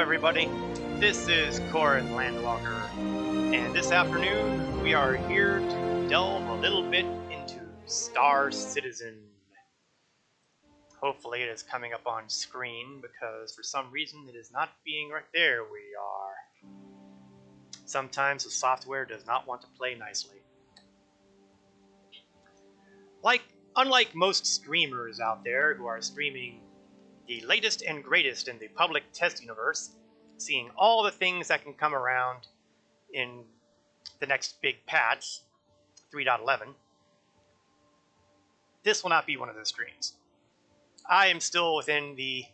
everybody, this is Corin Landwalker, and this afternoon we are here to delve a little bit into Star Citizen. Hopefully it is coming up on screen, because for some reason it is not being right there. We are. Sometimes the software does not want to play nicely. Unlike most streamers out there who are streaming the latest and greatest in the public test universe, seeing all the things that can come around in the next big patch, 3.11, this will not be one of those streams. I am still within the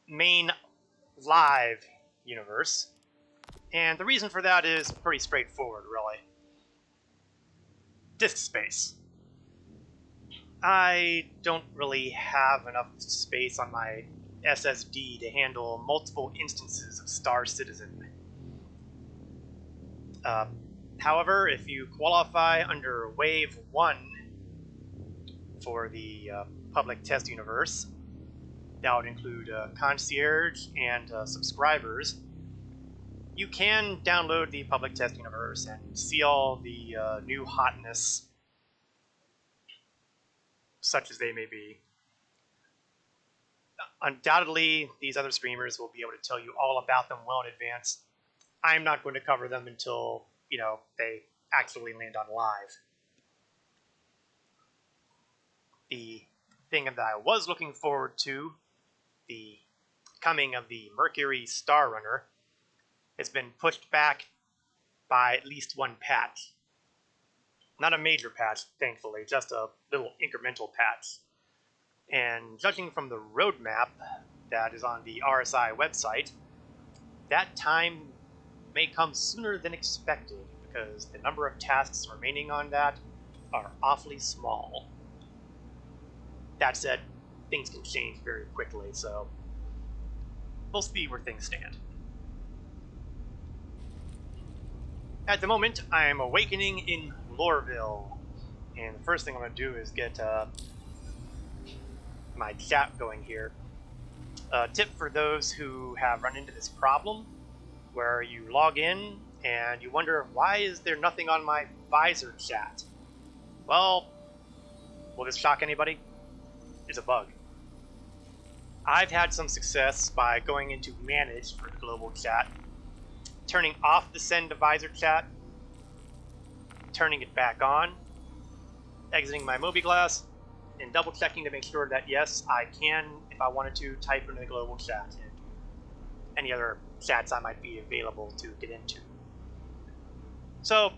main live universe, and the reason for that is pretty straightforward, really. Disk space. I don't really have enough space on my SSD to handle multiple instances of Star Citizen. However, if you qualify under Wave 1 for the public test universe, that would include concierge and subscribers, you can download the public test universe and see all the new hotness, such as they may be. Undoubtedly, these other streamers will be able to tell you all about them well in advance. I'm not going to cover them until, they actually land on live. The thing that I was looking forward to, the coming of the Mercury Star Runner, has been pushed back by at least one patch. Not a major patch, thankfully, just a little incremental patch. And judging from the roadmap that is on the RSI website, that time may come sooner than expected, because the number of tasks remaining on that are awfully small. That said, things can change very quickly, so we'll see where things stand. At the moment, I am awakening in Lorville, and the first thing I'm going to do is get my chat going here. Tip for those who have run into this problem, where you log in and you wonder, why is there nothing on my visor chat? Well, will this shock anybody? It's a bug. I've had some success by going into Manage for the global chat, turning off the Send to Visor chat, turning it back on, exiting my mobiGlass, and double checking to make sure that yes, I can, if I wanted to, type into the global chat and any other chats I might be available to get into. So,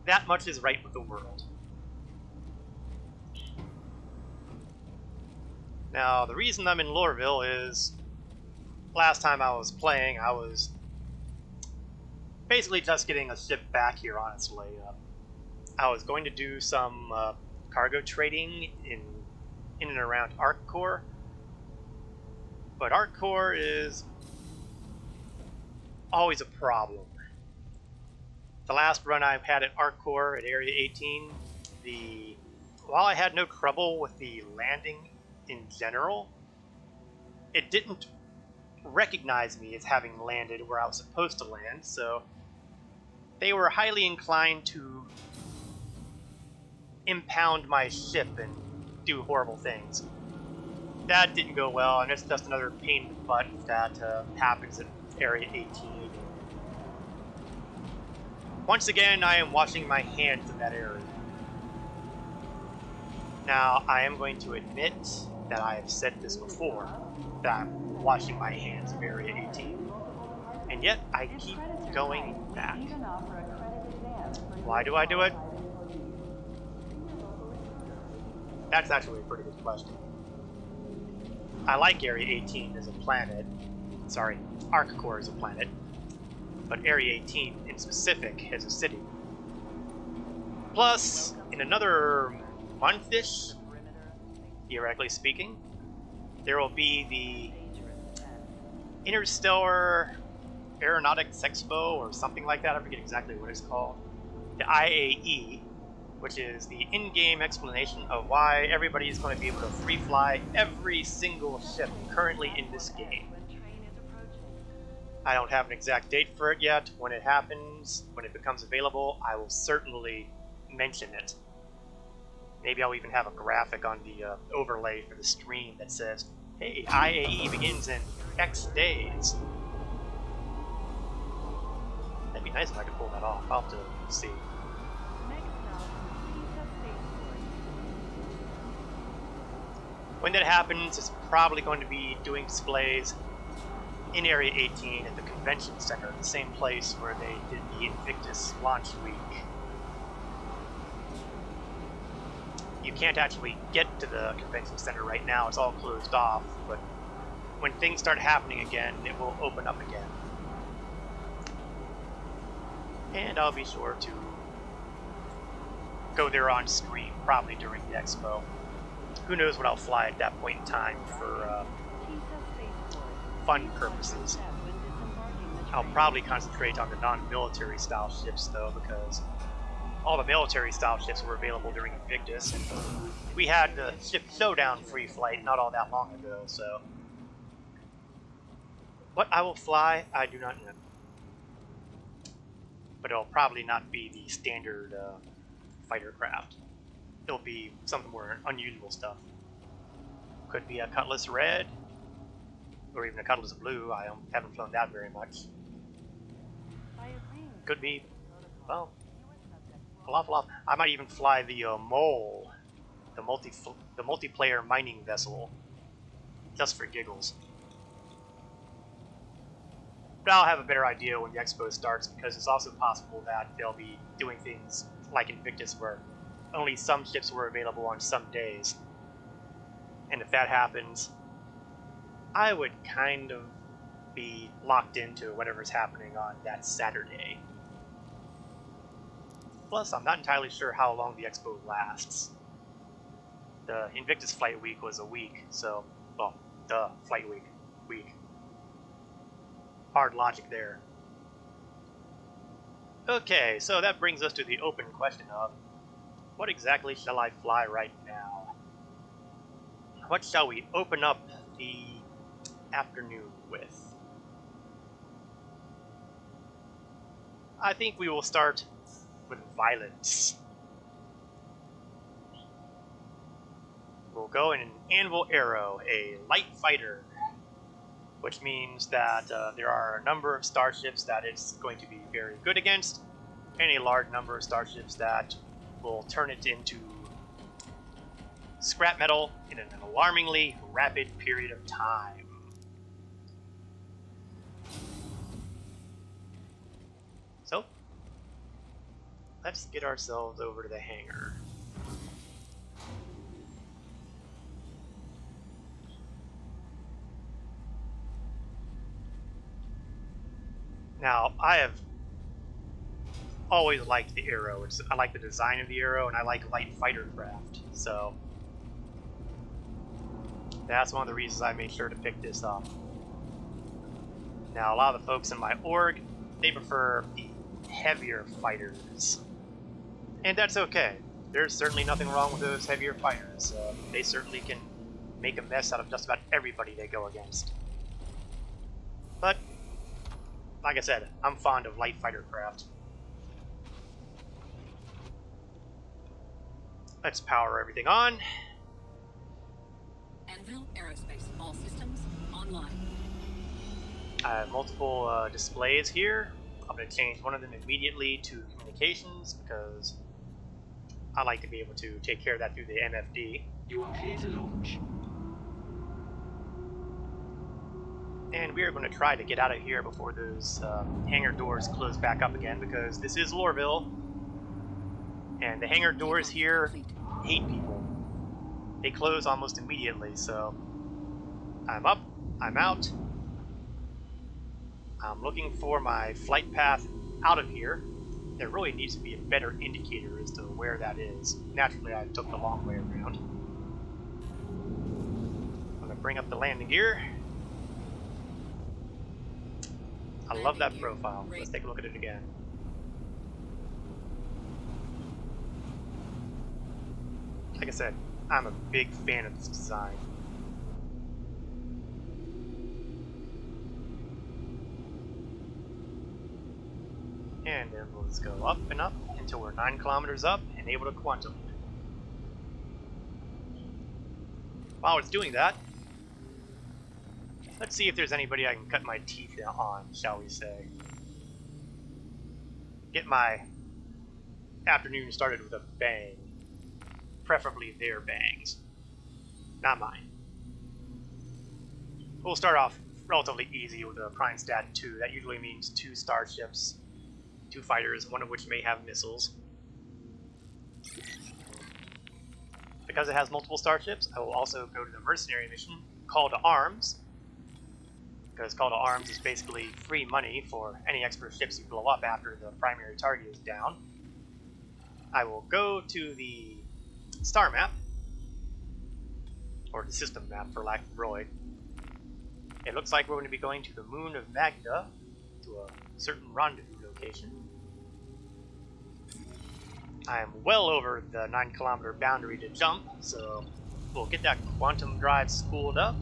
that much is right with the world. Now, the reason I'm in Lorville is, last time I was playing, I was basically just getting a ship back here, honestly. I was going to do some cargo trading in and around ArcCore, but ArcCore is always a problem. The last run I've had at ArcCore at Area 18, while I had no trouble with the landing in general, it didn't recognize me as having landed where I was supposed to land, so they were highly inclined to impound my ship and do horrible things. That didn't go well, and it's just another pain in the butt that happens at Area 18. Once again, I am washing my hands in that area. Now, I am going to admit that I have said this before, that I'm washing my hands of Area 18. And yet, I keep going back. Why do I do it? That's actually a pretty good question. I like Area 18 as a planet. Sorry, ArcCore as a planet. But Area 18 in specific as a city. Plus, in another month-ish, theoretically speaking, there will be the Interstellar Aeronautics Expo or something like that. I forget exactly what it's called. The IAE, which is the in-game explanation of why everybody is going to be able to free fly every single ship currently in this game. I don't have an exact date for it yet. When it happens, when it becomes available, I will certainly mention it. Maybe I'll even have a graphic on the overlay for the stream that says, hey, IAE begins in X days. That'd be nice if I could pull that off. I'll have to see. When that happens, it's probably going to be doing displays in Area 18 at the convention center, the same place where they did the Invictus launch week. You can't actually get to the convention center right now, it's all closed off, but when things start happening again, it will open up again. And I'll be sure to go there on stream, probably during the expo. Who knows what I'll fly at that point in time for fun purposes. I'll probably concentrate on the non-military style ships though, because all the military style ships were available during Invictus, and we had the Ship Showdown free flight not all that long ago, so what I will fly, I do not know. But it'll probably not be the standard fighter craft. It'll be some more unusual stuff. Could be a Cutlass Red, or even a Cutlass Blue. I haven't flown that very much. Could be, well, an awful lot. I might even fly the Mole, the multiplayer mining vessel, just for giggles. But I'll have a better idea when the expo starts, because it's also possible that they'll be doing things like Invictus where only some ships were available on some days. And if that happens, I would kind of be locked into whatever's happening on that Saturday. Plus, I'm not entirely sure how long the expo lasts. The Invictus Flight Week was a week, so, well, the Flight Week. Hard logic there. Okay, so that brings us to the open question of, what exactly shall I fly right now? What shall we open up the afternoon with? I think we will start with Violence. We'll go in an Anvil Arrow, a light fighter, which means that there are a number of starships that it's going to be very good against, and a large number of starships that will turn it into scrap metal in an alarmingly rapid period of time. So, let's get ourselves over to the hangar. Now, I have always liked the Arrow. I like the design of the Arrow, and I like light fighter craft, so that's one of the reasons I made sure to pick this up. Now, a lot of the folks in my org, they prefer the heavier fighters, and that's okay. There's certainly nothing wrong with those heavier fighters. They certainly can make a mess out of just about everybody they go against. But like I said, I'm fond of light fighter craft. Let's power everything on. Anvil Aerospace, all systems online. I have multiple displays here. I'm going to change one of them immediately to communications because I like to be able to take care of that through the MFD. You are clear to launch. And we are going to try to get out of here before those hangar doors close back up again, because this is Lorville, and the hangar doors here hate people. They close almost immediately, so I'm up, I'm out. I'm looking for my flight path out of here. There really needs to be a better indicator as to where that is. Naturally, I took the long way around. I'm going to bring up the landing gear. I love that profile. Let's take a look at it again. Like I said, I'm a big fan of this design. And then let's go up and up until we're 9 kilometers up and able to quantum. While it's doing that, let's see if there's anybody I can cut my teeth on, shall we say. Get my afternoon started with a bang. Preferably their bangs, not mine. We'll start off relatively easy with a Prime Stat 2. That usually means 2 starships, 2 fighters, one of which may have missiles. Because it has multiple starships, I will also go to the mercenary mission, Call to Arms. Because Call to Arms is basically free money for any extra ships you blow up after the primary target is down. I will go to the star map, or the system map for lack of Roy. It looks like we're going to be going to the moon of Magda, to a certain rendezvous location. I am well over the 9 kilometer boundary to jump, so we'll get that quantum drive spooled up.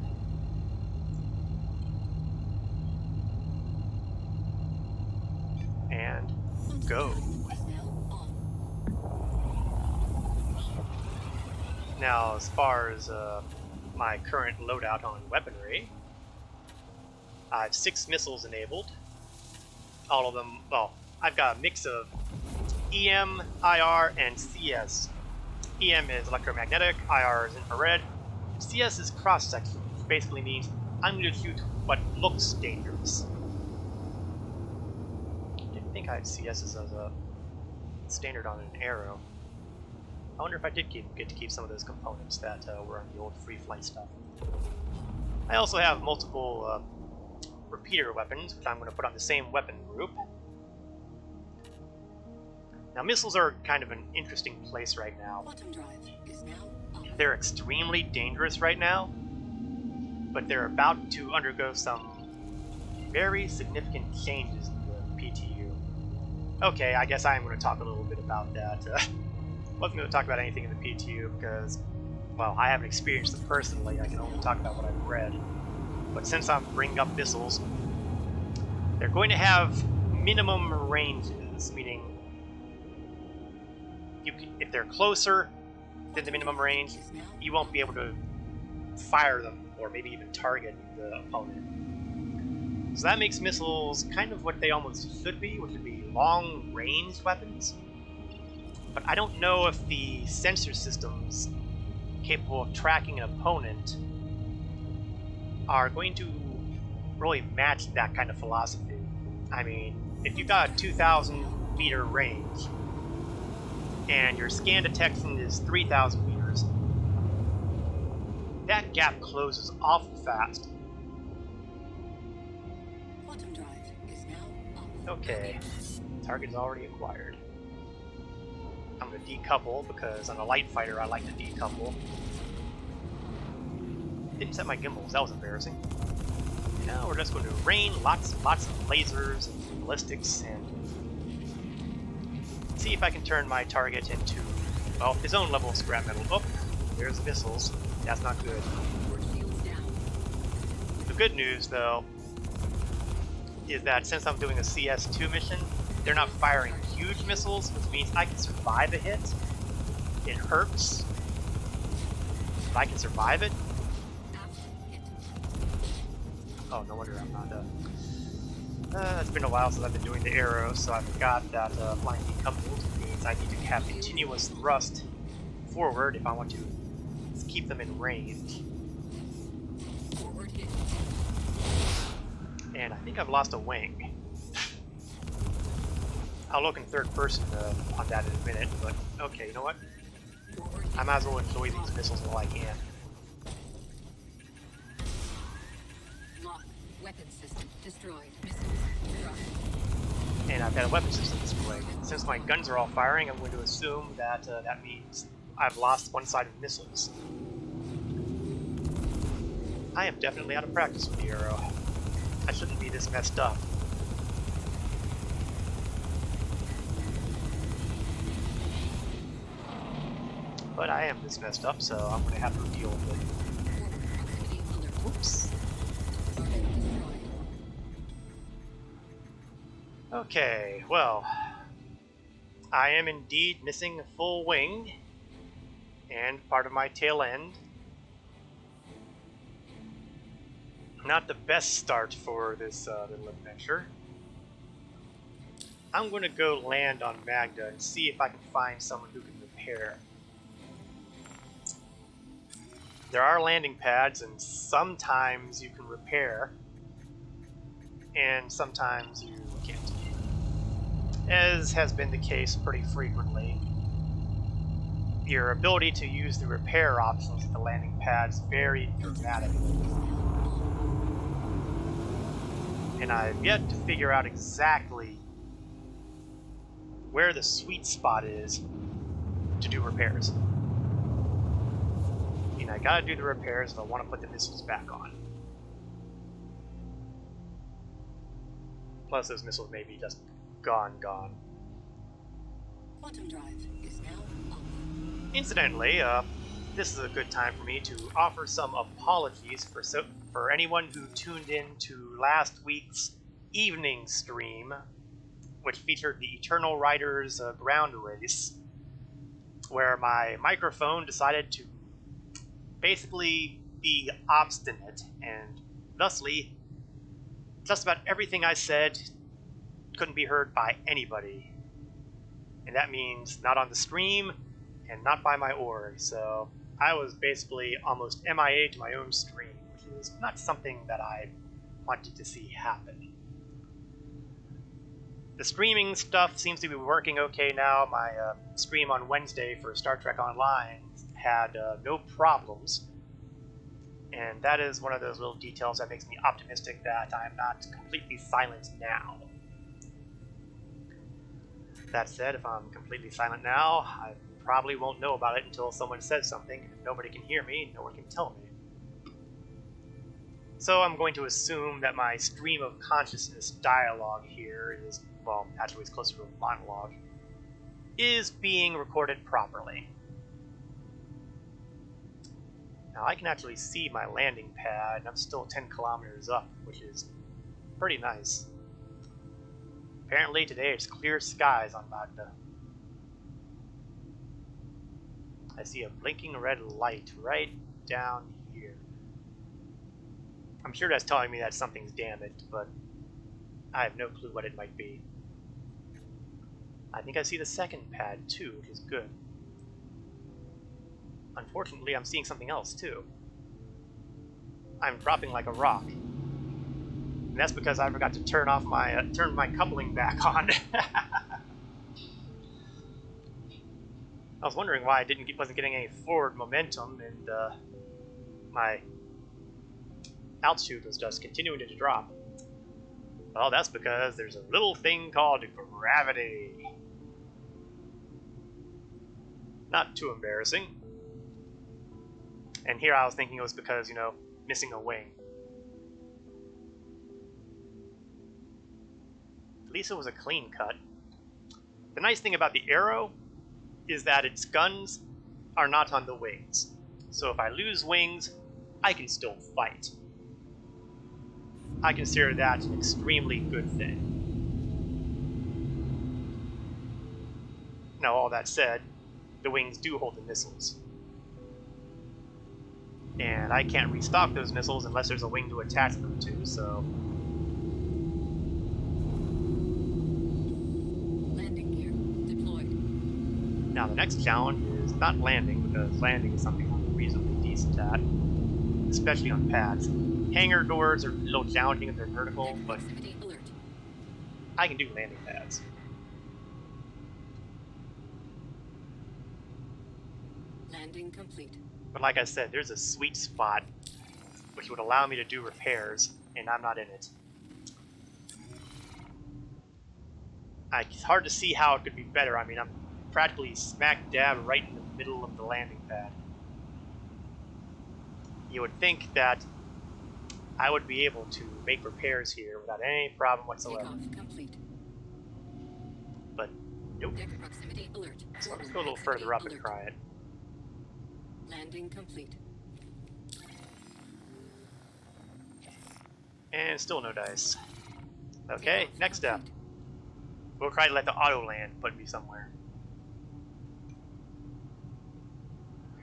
And go. Now, as far as my current loadout on weaponry, I have 6 missiles enabled. All of them, well, I've got a mix of EM, IR, and CS. EM is electromagnetic, IR is infrared, CS is cross-section, which basically means I'm going to shoot what looks dangerous. I didn't think I had CS as a standard on an arrow. I wonder if I did get to keep some of those components that were on the old free flight stuff. I also have multiple repeater weapons, which I'm going to put on the same weapon group. Now, missiles are kind of an interesting place right now. They're extremely dangerous right now, but they're about to undergo some very significant changes in the PTU. Okay, I guess I am going to talk a little bit about that. Wasn't going to talk about anything in the PTU because, well, I haven't experienced it personally. I can only talk about what I've read. But since I'm bringing up missiles, they're going to have minimum ranges, meaning if they're closer than the minimum range, you won't be able to fire them or maybe even target the opponent. So that makes missiles kind of what they almost should be, which would be long-range weapons. But I don't know if the sensor systems capable of tracking an opponent are going to really match that kind of philosophy. I mean, if you've got a 2,000 meter range and your scan detection is 3,000 meters, that gap closes awful fast. Quantum drive is now off. Okay, target is already acquired. I'm going to decouple because on a light fighter I like to decouple. Didn't set my gimbals, that was embarrassing. Now we're just going to rain lots and lots of lasers and ballistics and see if I can turn my target into, well, his own level of scrap metal. Oh, there's missiles. That's not good. The good news, though, is that since I'm doing a CS2 mission, they're not firing huge missiles, which means I can survive a hit. It hurts, but I can survive it. Oh, no wonder I'm not it's been a while since I've been doing the arrows, so I forgot that flying decoupled means I need to have continuous thrust forward if I want to keep them in range. And I think I've lost a wing. I'll look in third person on that in a minute, but okay, you know what? I might as well enjoy these missiles while I can. Weapon system destroyed. Missiles destroyed. And I've got a weapon system destroyed. Since my guns are all firing, I'm going to assume that that means I've lost one side of missiles. I am definitely out of practice with the arrow. I shouldn't be this messed up. But I am this messed up, so I'm going to have to deal with it. Oops. Okay, well, I am indeed missing a full wing and part of my tail end. Not the best start for this little adventure. I'm going to go land on Magda and see if I can find someone who can repair. There are landing pads, and sometimes you can repair, and sometimes you can't. As has been the case pretty frequently, your ability to use the repair options at the landing pads vary dramatically. And I've yet to figure out exactly where the sweet spot is to do repairs. I mean, I gotta do the repairs if I want to put the missiles back on. Plus, those missiles may be just gone. Quantum drive is now off. Incidentally, this is a good time for me to offer some apologies for anyone who tuned in to last week's evening stream, which featured the Eternal Riders ground race, where my microphone decided to basically be obstinate, and thusly, just about everything I said couldn't be heard by anybody. And that means not on the stream, and not by my org, so I was basically almost MIA to my own stream, which is not something that I wanted to see happen. The streaming stuff seems to be working okay now. My stream on Wednesday for Star Trek Online had no problems, and that is one of those little details that makes me optimistic that I'm not completely silent now. That said, if I'm completely silent now, I probably won't know about it until someone says something, and nobody can hear me, no one can tell me. So I'm going to assume that my stream of consciousness dialogue here is, well, actually it's closer to a monologue, is being recorded properly. Now I can actually see my landing pad, and I'm still 10 kilometers up, which is pretty nice. Apparently today it's clear skies on Magda. I see a blinking red light right down here. I'm sure that's telling me that something's damaged, but I have no clue what it might be. I think I see the second pad too, which is good. Unfortunately, I'm seeing something else too. I'm dropping like a rock. And that's because I forgot to turn off my turn my coupling back on. I was wondering why I wasn't getting any forward momentum, and my altitude was just continuing to drop. Well, that's because there's a little thing called gravity. Not too embarrassing. And here I was thinking it was because, you know, missing a wing. At least it was a clean cut. The nice thing about the Arrow is that its guns are not on the wings. So if I lose wings, I can still fight. I consider that an extremely good thing. Now, all that said, the wings do hold the missiles. And I can't restock those missiles unless there's a wing to attach them to, so... Landing gear deployed. Now the next challenge is not landing, because landing is something I'm reasonably decent at, especially on pads. Hangar doors are a little challenging if they're vertical, but Proximity alert. I can do landing pads. Landing complete. But like I said, there's a sweet spot which would allow me to do repairs, and I'm not in it. It's hard to see how it could be better. I mean, I'm practically smack dab right in the middle of the landing pad. You would think that I would be able to make repairs here without any problem whatsoever. Takeoff complete. But nope. Deck proximity alert. So let's go a little further up and try it. Landing complete. And still no dice. Okay, next step. We'll try to let the auto land put me somewhere.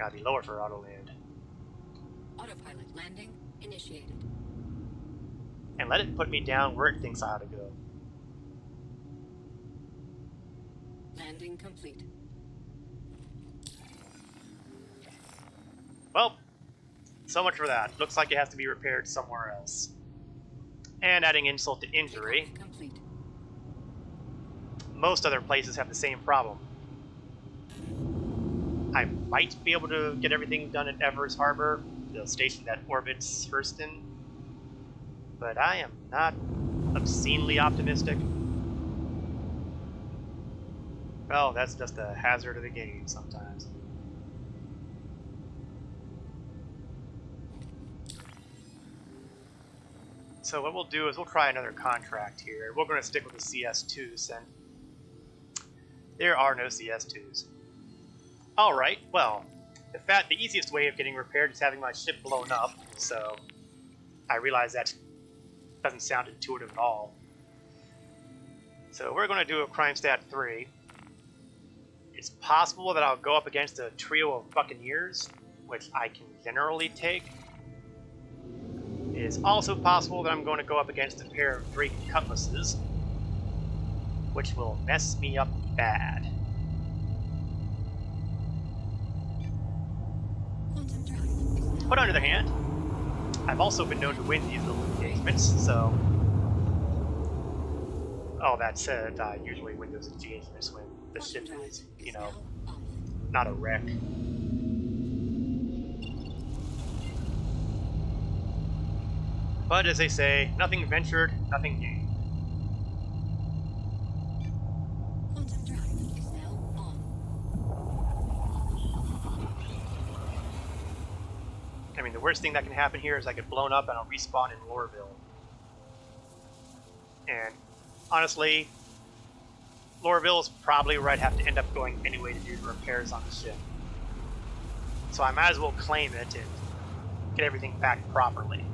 Gotta be lower for auto land. Autopilot landing initiated. And let it put me down where it thinks I ought to go. Landing complete. Well, so much for that. Looks like it has to be repaired somewhere else. And adding insult to injury, Takeoff complete. most other places have the same problem. I might be able to get everything done at Evers Harbor, the station that orbits Hurston, but I am not obscenely optimistic. Well, that's just a hazard of the game sometimes. So what we'll do is we'll try another contract here. We're going to stick with the CS2s, and there are no CS2s. Alright, well, the easiest way of getting repaired is having my ship blown up, so I realize that doesn't sound intuitive at all. So we're going to do a crime stat 3. It's possible that I'll go up against a trio of buccaneers, which I can generally take. It is also possible that I'm going to go up against a pair of Drake cutlasses, which will mess me up bad. Quantum drive is now. But on the other hand, I've also been known to win these little engagements, so... All that said, I usually win those engagements when the ship is, you know, not a wreck. But as they say, nothing ventured, nothing gained. Quantum drive is now on. I mean, the worst thing that can happen here is I get blown up and I'll respawn in Lorville. And honestly, Lorville is probably where I'd have to end up going anyway to do the repairs on the ship. So I might as well claim it and get everything back properly.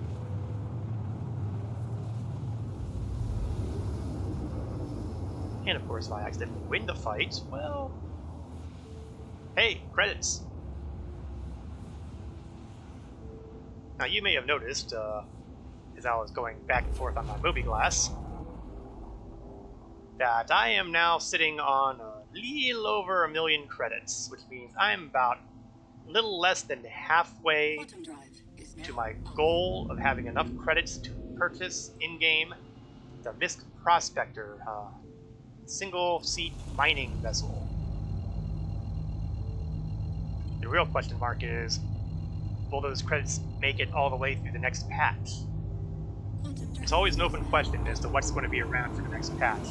And of course, if I accidentally win the fight, well... Hey, credits! Now you may have noticed, as I was going back and forth on my movie glass, that I am now sitting on a little over 1 million credits, which means I'm about a little less than halfway Quantum drive is now to my on. goal of having enough credits to purchase in-game the Misk Prospector, single-seat mining vessel. The real question mark is, will those credits make it all the way through the next patch? Quantum drive It's always an open question as to what's going to be around for the next patch.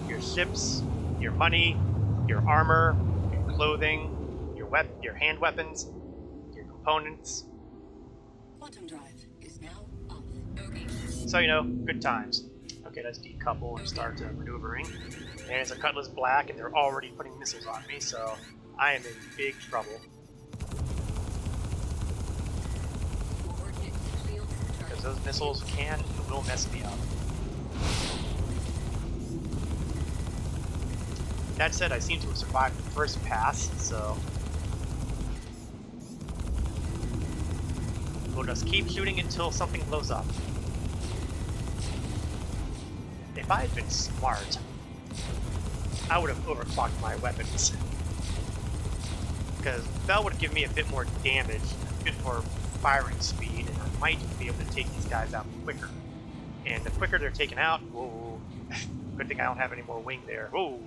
Your ships, your money, your armor, your clothing, your hand weapons, your components. Quantum drive is now off. Okay. So, you know, good times. Okay, let's decouple and start maneuvering. And it's a Cutlass Black, and they're already putting missiles on me, so I am in big trouble. Forward hit shield Because charge. those missiles can and will mess me up. That said, I seem to have survived the first pass, so... we'll just keep shooting until something blows up. If I had been smart, I would have overclocked my weapons. Because that would give me a bit more damage, a bit more firing speed, and I might be able to take these guys out quicker. And the quicker they're taken out, whoa, good thing I don't have any more wing there. Whoa.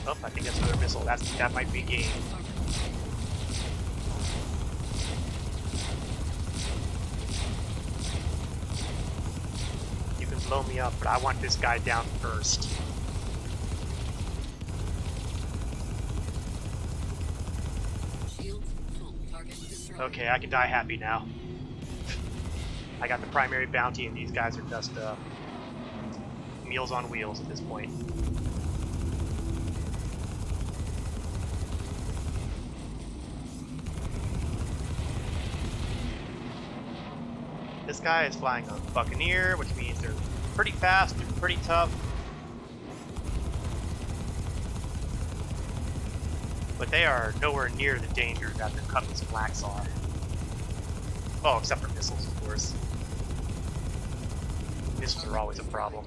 Oh, I think that's another missile. That might be game. You can blow me up, but I want this guy down first. Shields full. Target destroyed. Okay, I can die happy now. I got the primary bounty, and these guys are just meals on wheels at this point. This guy is flying a Buccaneer, which means they're pretty fast, they're pretty tough. But they are nowhere near the danger that the Cutlass Blacks are. Oh, except for missiles, of course. Missiles are always a problem.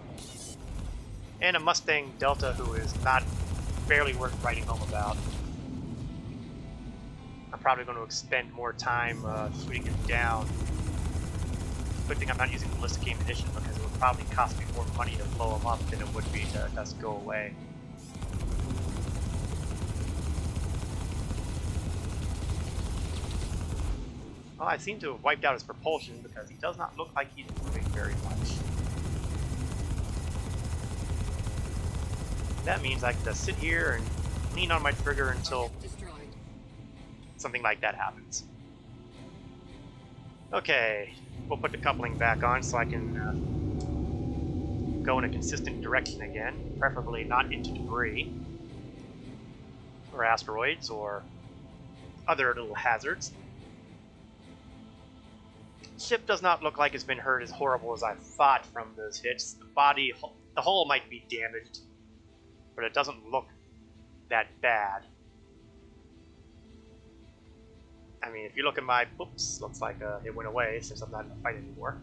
And a Mustang Delta who is not barely worth writing home about. I'm probably going to expend more time shooting it down. Good thing I'm not using ballistic ammunition because it would probably cost me more money to blow them up than it would be to just go away. Well, I seem to have wiped out his propulsion because he does not look like he's moving very much. That means I can just sit here and lean on my trigger until something like that happens. Okay, we'll put the coupling back on so I can go in a consistent direction again, preferably not into debris, or asteroids, or other little hazards. Ship does not look like it's been hurt as horrible as I thought from those hits. The hull might be damaged, but it doesn't look that bad. I mean, if you look at my... Oops, looks like it went away since I'm not in the fight anymore.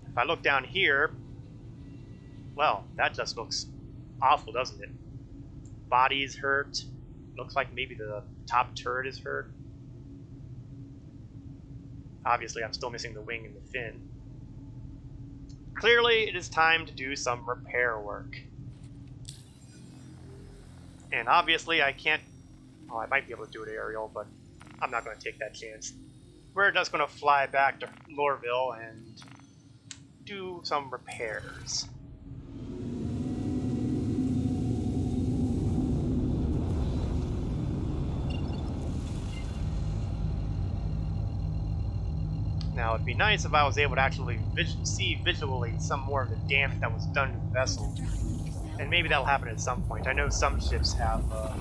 If I look down here, well, that just looks awful, doesn't it? Body's hurt. Looks like maybe the top turret is hurt. Obviously, I'm still missing the wing and the fin. Clearly, it is time to do some repair work. And obviously, I can't... Oh, I might be able to do it aerial, but I'm not going to take that chance. We're just going to fly back to Lorville and do some repairs. Now, it'd be nice if I was able to actually see visually some more of the damage that was done to the vessel. And maybe that'll happen at some point. I know some ships have a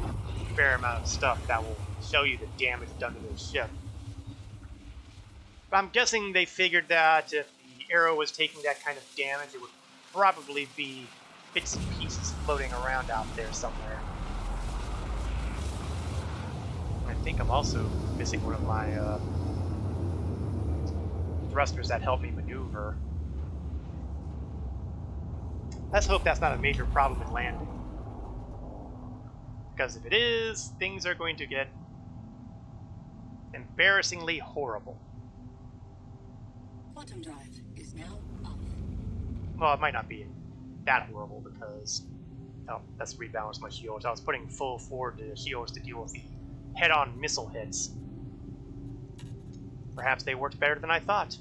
fair amount of stuff that will show you the damage done to their ship. But I'm guessing they figured that if the Arrow was taking that kind of damage, it would probably be bits and pieces floating around out there somewhere. I think I'm also missing one of my thrusters that help me maneuver. Let's hope that's not a major problem in landing. Because if it is, things are going to get embarrassingly horrible. Quantum drive is now off. Well, it might not be that horrible because... Oh, let's rebalance my shields. I was putting full forward to the shields to deal with the head-on missile hits. Perhaps they worked better than I thought.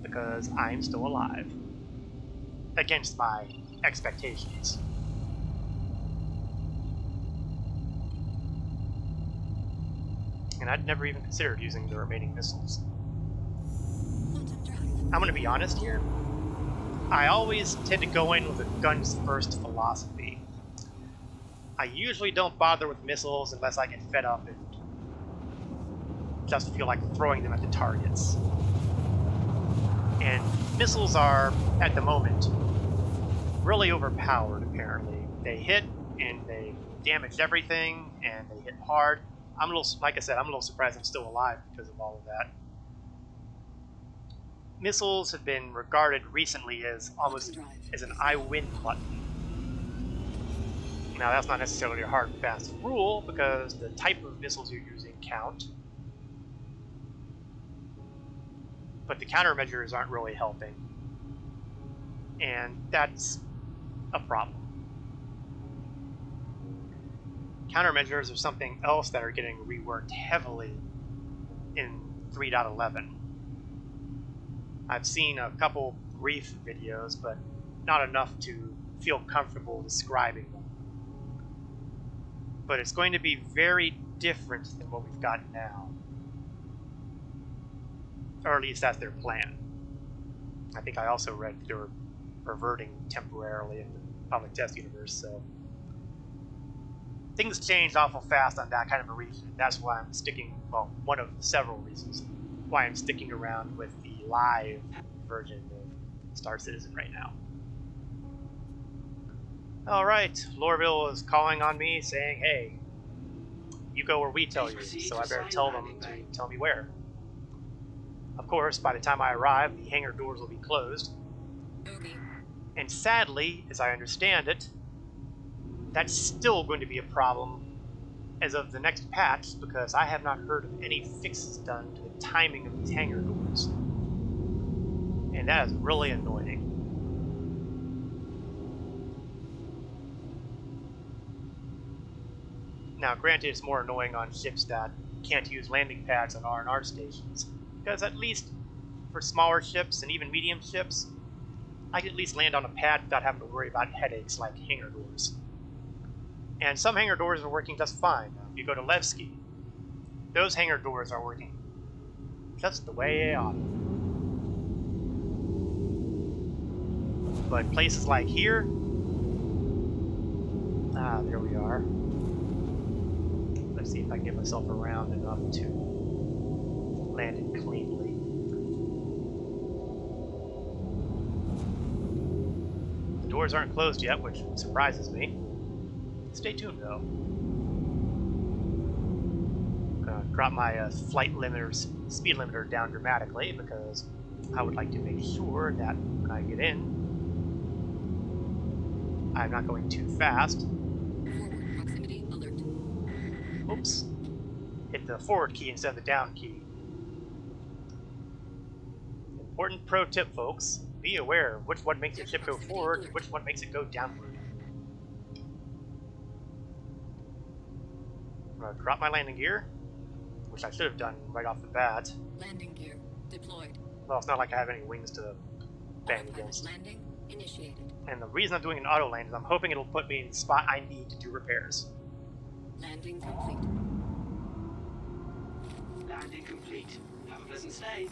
Because I'm still alive. Against my expectations. And I'd never even considered using the remaining missiles. I'm going to be honest here. I always tend to go in with a guns first philosophy. I usually don't bother with missiles unless I get fed up and just feel like throwing them at the targets. And missiles are, at the moment, really overpowered, apparently. They hit, and they damage everything, and they hit hard. Like I said, I'm a little surprised I'm still alive because of all of that. Missiles have been regarded recently as almost as an I win button. Now, that's not necessarily a hard and fast rule, because the type of missiles you're using count. But the countermeasures aren't really helping. And that's a problem. Countermeasures are something else that are getting reworked heavily in 3.11. I've seen a couple brief videos, but not enough to feel comfortable describing them. But it's going to be very different than what we've got now. Or at least that's their plan. I think I also read that they were reverting temporarily in the public test universe, so... Things change awful fast on that kind of a region. That's why I'm sticking, well, one of several reasons why I'm sticking around with the live version of Star Citizen right now. Alright, Lorville is calling on me saying, hey, You go where we tell you, so I better tell them to tell me where. Of course, by the time I arrive, the hangar doors will be closed. Bogey. And sadly, as I understand it, that's still going to be a problem as of the next patch, because I have not heard of any fixes done to the timing of these hangar doors. And that is really annoying. Now, granted, it's more annoying on ships that can't use landing pads on R&R stations, because at least for smaller ships and even medium ships, I can at least land on a pad without having to worry about headaches like hangar doors. And some hangar doors are working just fine. If you go to Levski, those hangar doors are working just the way they ought. But places like here, there we are. Let's see if I can get myself around enough to land it cleanly. The doors aren't closed yet, which surprises me. Stay tuned, though. I'm gonna drop my speed limiter down dramatically, because I would like to make sure that when I get in, I'm not going too fast. Forward proximity alert. Oops. Hit the forward key instead of the down key. Important pro tip, folks. Be aware of which one makes your ship go forward and which one makes it go downward. I'm going to drop my landing gear, which I should have done right off the bat. Landing gear deployed. Well, it's not like I have any wings to bang Autopilot against. landing initiated. And the reason I'm doing an auto land is I'm hoping it'll put me in the spot I need to do repairs. Landing complete. Landing complete. Have a pleasant stay.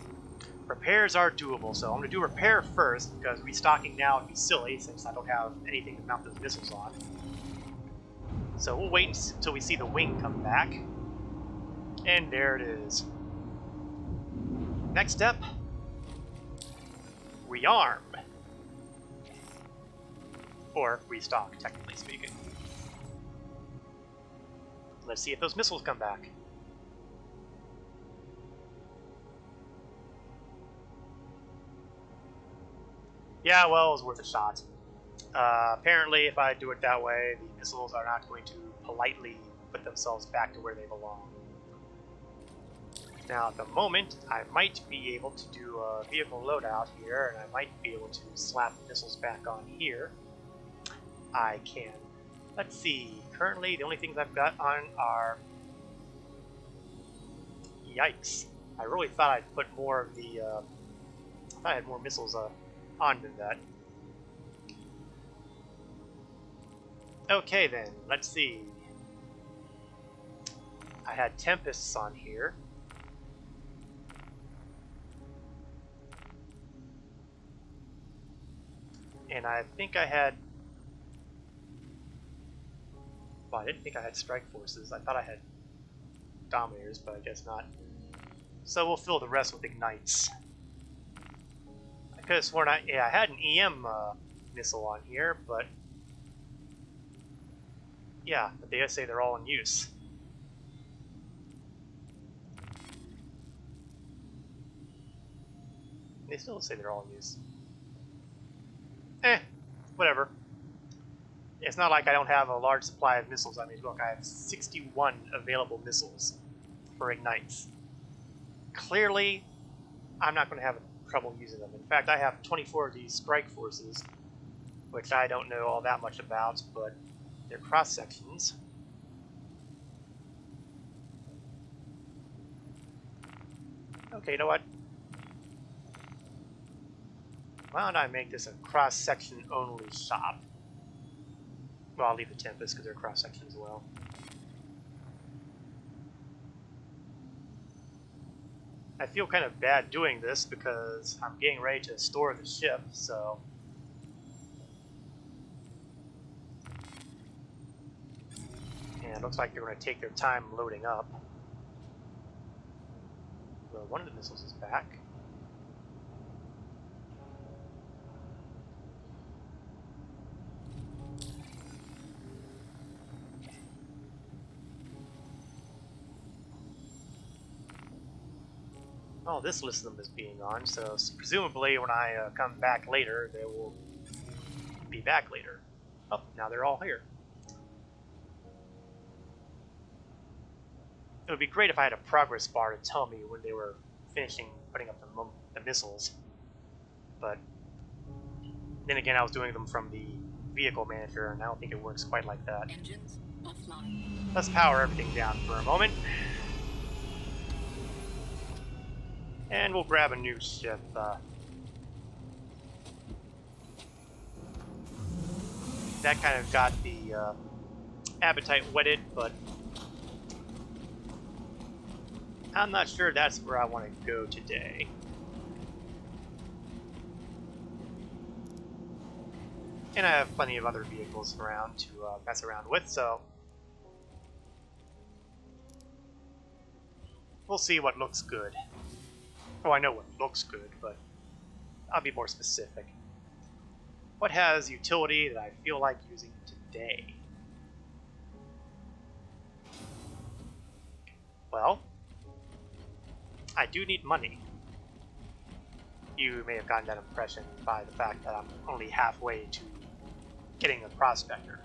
Repairs are doable, so I'm going to do repair first, because restocking now would be silly since I don't have anything to mount those missiles on. So we'll wait until we see the wing come back. And there it is. Next step, rearm. Or restock, technically speaking. Let's see if those missiles come back. Yeah, well, it was worth a shot. Apparently, if I do it that way, the missiles are not going to politely put themselves back to where they belong. Now, at the moment, I might be able to do a vehicle loadout here, and I might be able to slap missiles back on here. I can. Let's see. Currently, the only things I've got on are... Yikes. I really thought I'd put more of the... I thought I had more missiles on than that. Okay then, let's see. I had Tempests on here. And I think I had... Well, I didn't think I had Strike Forces. I thought I had Dominators, but I guess not. So we'll fill the rest with Ignites. I could have sworn I had an EM missile on here, but... Yeah, but they say they're all in use. They still say they're all in use. Whatever. It's not like I don't have a large supply of missiles. I mean, look, I have 61 available missiles for Ignites. Clearly, I'm not going to have trouble using them. In fact, I have 24 of these Strike Forces, which I don't know all that much about, but they're cross-sections. Okay, you know what? Why don't I make this a cross-section only shop? Well, I'll leave the Tempest because they're cross-section as well. I feel kind of bad doing this because I'm getting ready to store the ship, so... And it looks like they're going to take their time loading up. Well, one of the missiles is back. Well, this list of them is being on, so presumably when I come back later, they will be back later. Oh, now they're all here. It would be great if I had a progress bar to tell me when they were finishing putting up the missiles. But then again, I was doing them from the vehicle manager, and I don't think it works quite like that. Engines offline. Let's power everything down for a moment. And we'll grab a new ship. That kind of got the appetite whetted, but I'm not sure that's where I want to go today. And I have plenty of other vehicles around to mess around with, so we'll see what looks good. Oh, I know what looks good, but I'll be more specific. What has utility that I feel like using today? Well, I do need money. You may have gotten that impression by the fact that I'm only halfway to getting a prospector.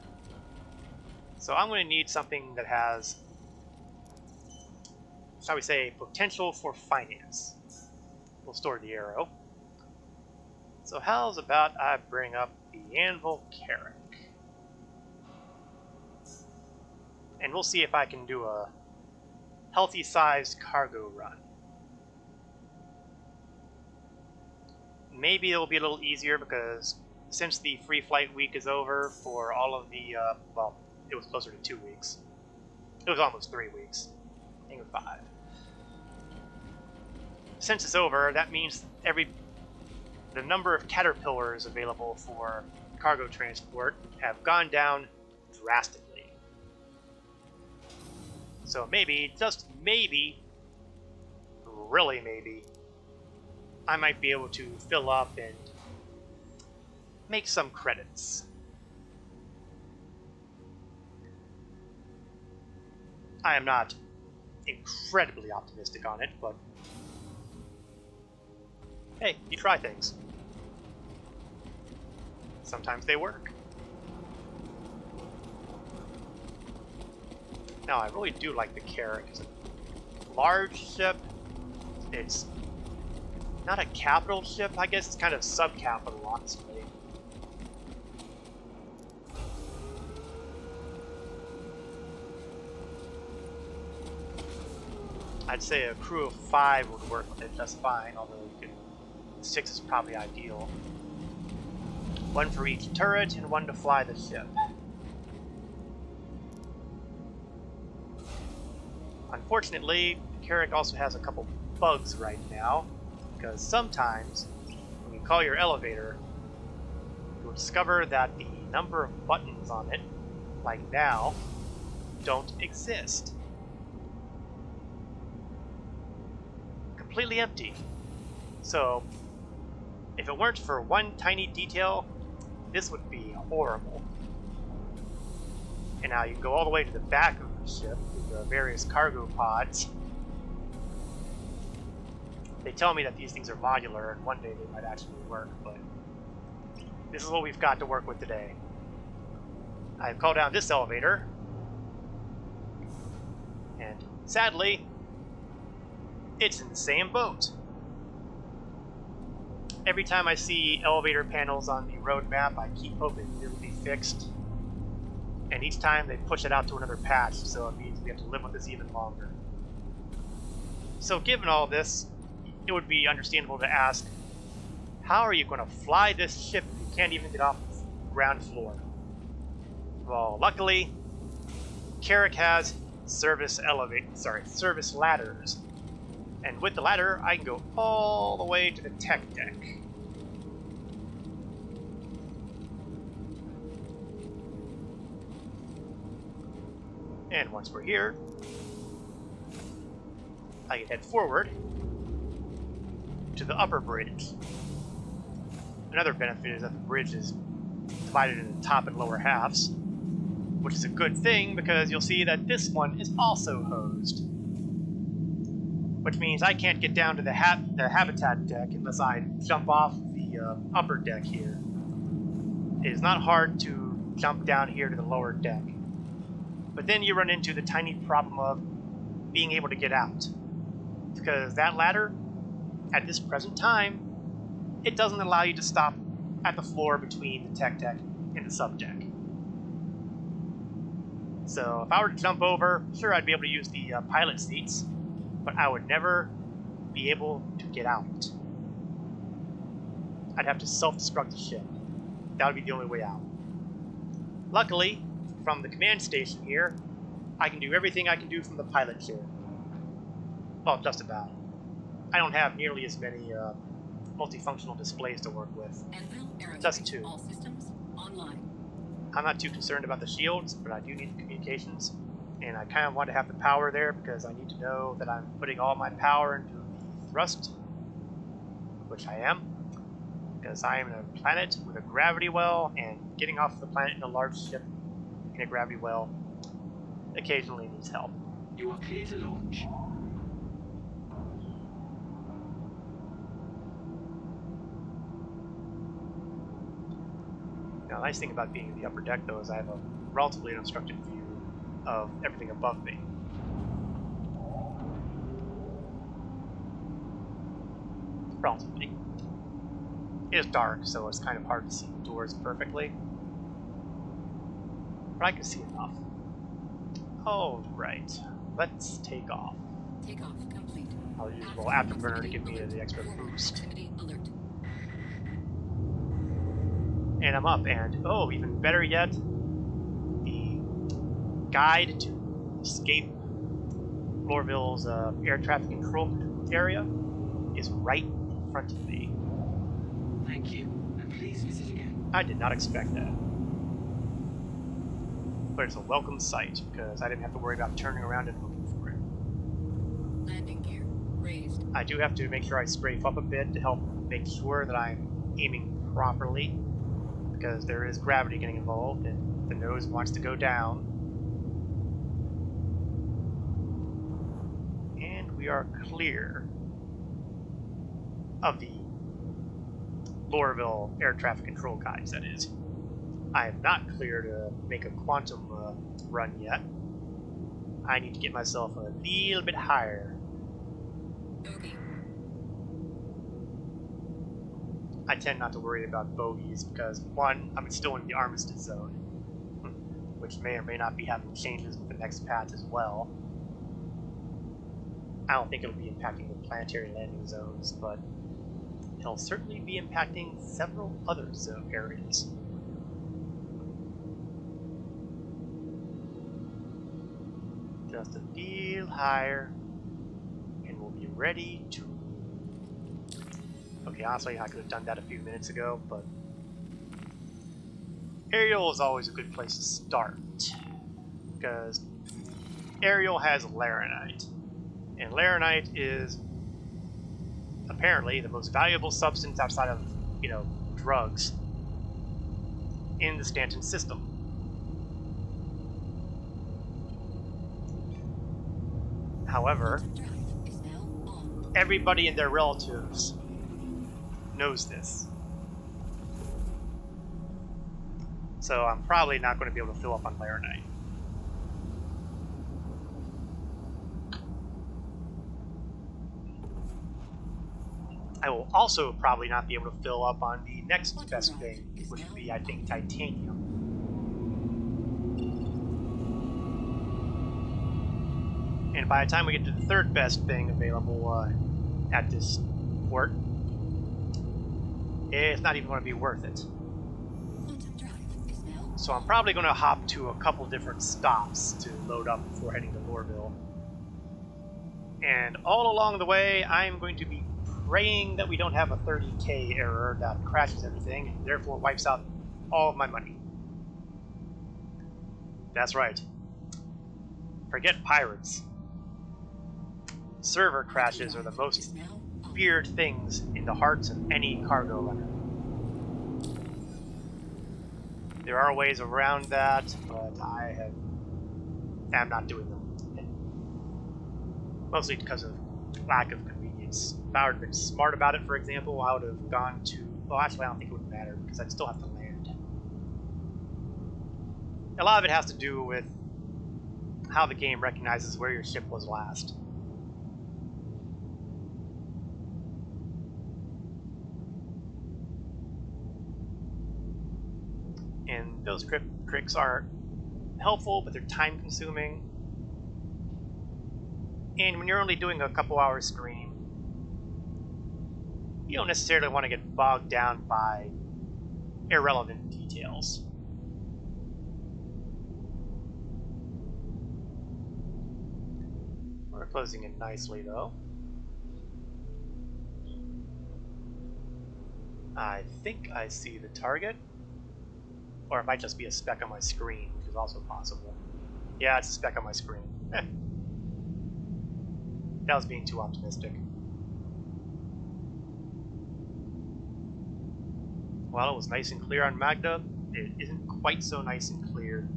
So I'm going to need something that has, shall we say, potential for finance. We'll store the arrow. So how's about I bring up the Anvil Carrack? And we'll see if I can do a healthy-sized cargo run. Maybe it'll be a little easier because since the free flight week is over for all of the, well, it was closer to 2 weeks. It was almost 3 weeks. I think it was 5. Since it's over, that means the number of caterpillars available for cargo transport have gone down drastically. So maybe, just maybe, really maybe, I might be able to fill up and make some credits. I am not incredibly optimistic on it, but hey, you try things. Sometimes they work. Now, I really do like the Carrack. It's a large ship. It's not a capital ship. I guess it's kind of sub-capital, honestly. I'd say a crew of 5 would work with it just fine, although 6 is probably ideal. 1 for each turret and 1 to fly the ship. Unfortunately, Carrack also has a couple bugs right now, because sometimes when you call your elevator, you'll discover that the number of buttons on it, like now, don't exist. Completely empty. So, if it weren't for one tiny detail, this would be horrible. And now you can go all the way to the back of the ship with the various cargo pods. They tell me that these things are modular and one day they might actually work, but this is what we've got to work with today. I've called down this elevator, and sadly, it's in the same boat. Every time I see elevator panels on the road map, I keep hoping it'll be fixed. And each time they push it out to another patch, so it means we have to live with this even longer. So given all this, it would be understandable to ask, how are you going to fly this ship if you can't even get off the ground floor? Well, luckily, Carrack has service ladders. And with the ladder, I can go all the way to the tech deck. And once we're here, I can head forward to the upper bridge. Another benefit is that the bridge is divided into top and lower halves, which is a good thing because you'll see that this one is also hosed. which means I can't get down to the habitat deck unless I jump off the upper deck here. It is not hard to jump down here to the lower deck, but then you run into the tiny problem of being able to get out, because that ladder, at this present time, it doesn't allow you to stop at the floor between the tech deck and the sub deck. So if I were to jump over, sure, I'd be able to use the pilot seats, but I would never be able to get out. I'd have to self-destruct the ship. That would be the only way out. Luckily, from the command station here, I can do everything I can do from the pilot chair. Well, just about. I don't have nearly as many multifunctional displays to work with. Just 2. All systems online. I'm not too concerned about the shields, but I do need the communications. And I kind of want to have the power there because I need to know that I'm putting all my power into the thrust, which I am, because I am in a planet with a gravity well, and getting off the planet in a large ship in a gravity well occasionally needs help. You are clear to launch. Now, the nice thing about being in the upper deck, though, is I have a relatively unobstructed view of everything above me. Relatively. It is dark, so it's kind of hard to see the doors perfectly. But I can see enough. Alright, let's take off. Takeoff complete. I'll use a little afterburner to give me the extra boost. Activity alert. And I'm up, and oh, even better yet, the guide to escape Lorville's air traffic control area is right in front of me. Thank you, and please visit again. I did not expect that. But it's a welcome sight, because I didn't have to worry about turning around and looking for it. Landing gear raised. I do have to make sure I strafe up a bit to help make sure that I'm aiming properly, because there is gravity getting involved, and the nose wants to go down. And we are clear of the Lorville air traffic control guides, that is. I am not clear to make a quantum run yet. I need to get myself a little bit higher. Okay. I tend not to worry about bogeys because, one, I'm still in the armistice zone, which may or may not be having changes with the next patch as well. I don't think it'll be impacting the planetary landing zones, but it'll certainly be impacting several other zone areas. Just a little higher, and we'll be ready to... Okay, honestly, I could have done that a few minutes ago, but... Aerial is always a good place to start, because Aerial has Laranite, and Laranite is apparently the most valuable substance outside of, drugs in the Stanton system. However, everybody and their relatives knows this. So I'm probably not going to be able to fill up on Laranite. I will also probably not be able to fill up on the next best thing, which would be, I think, titanium. And by the time we get to the third best thing available at this port, it's not even going to be worth it. So I'm probably going to hop to a couple different stops to load up before heading to Lorville. And all along the way, I'm going to be praying that we don't have a 30k error that crashes everything and therefore wipes out all of my money. That's right. Forget pirates. Server crashes are the most feared things in the hearts of any cargo runner. There are ways around that, but I'm not doing them. Mostly because of lack of convenience. If I would have been smart about it, for example, I would have gone to... Well, actually, I don't think it would matter, because I'd still have to land. A lot of it has to do with how the game recognizes where your ship was last. And those tricks are helpful, but they're time consuming. And when you're only doing a couple hours stream, you don't necessarily want to get bogged down by irrelevant details. We're closing in nicely, though. I think I see the target. Or it might just be a speck on my screen, which is also possible. Yeah, it's a speck on my screen. That was being too optimistic. Well, it was nice and clear on Magda. It isn't quite so nice and clear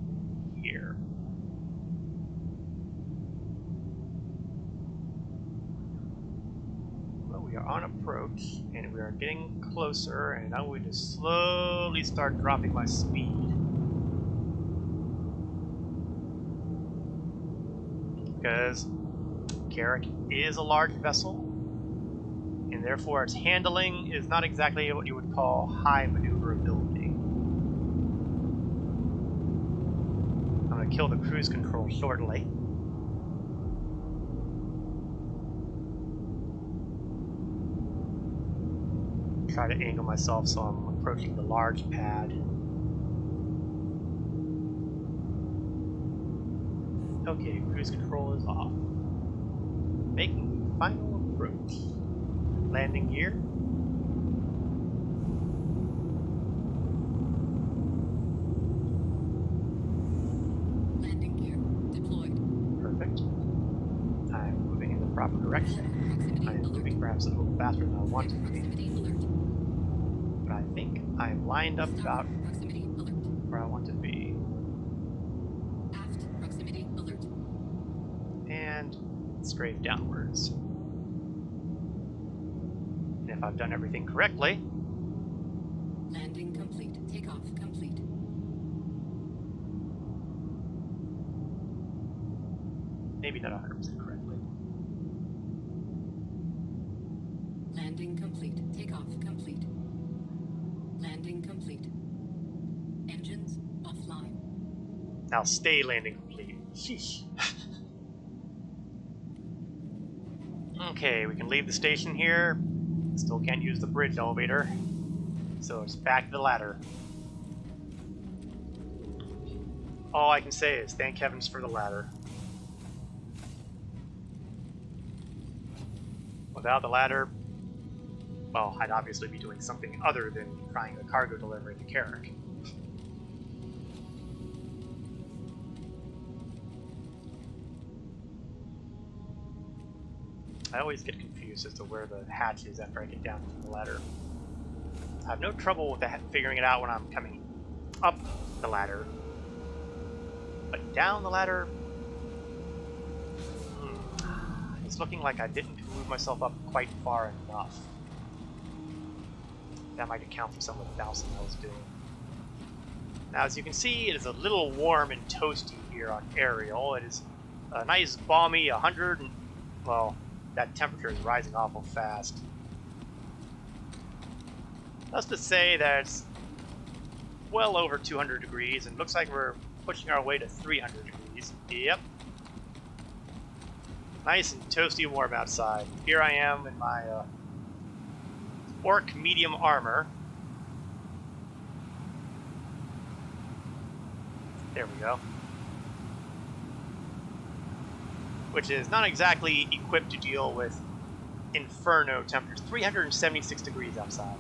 here. Well, we are on approach, and we are getting closer, and I'm going to slowly start dropping my speed. Because Carrack is a large vessel, and therefore its handling is not exactly what you would call high maneuverability. I'm going to kill the cruise control shortly. Try to angle myself so I'm approaching the large pad. Okay, cruise control is off. Making the final approach. Landing gear. Landing gear deployed. Perfect. I'm moving in the proper direction. I am moving perhaps a little faster than I want to be. Proximity alert. But I think I'm lined up about Proximity alert. where I want to be. Aft proximity alert. And strafe downwards. And if I've done everything correctly, Landing complete. Takeoff complete. maybe not 100% correctly. Landing complete. Takeoff complete. Landing complete. Engines offline. Now stay landing complete. Sheesh. Okay, we can leave the station here. Still can't use the bridge elevator. So it's back to the ladder. All I can say is thank heavens for the ladder. Without the ladder, well, I'd obviously be doing something other than trying a cargo delivery to Carrack. I always get confused as to where the hatch is after I get down from the ladder. I have no trouble with figuring it out when I'm coming up the ladder. But down the ladder, it's looking like I didn't move myself up quite far enough. That might account for some of the bouncing I was doing. Now, as you can see, it is a little warm and toasty here on Ariel. It is a nice balmy 100 and, well, that temperature is rising awful fast. Let's just say that it's well over 200 degrees and looks like we're pushing our way to 300 degrees. Yep. Nice and toasty warm outside. Here I am in my orc medium armor. There we go. Which is not exactly equipped to deal with inferno temperatures. 376 degrees outside.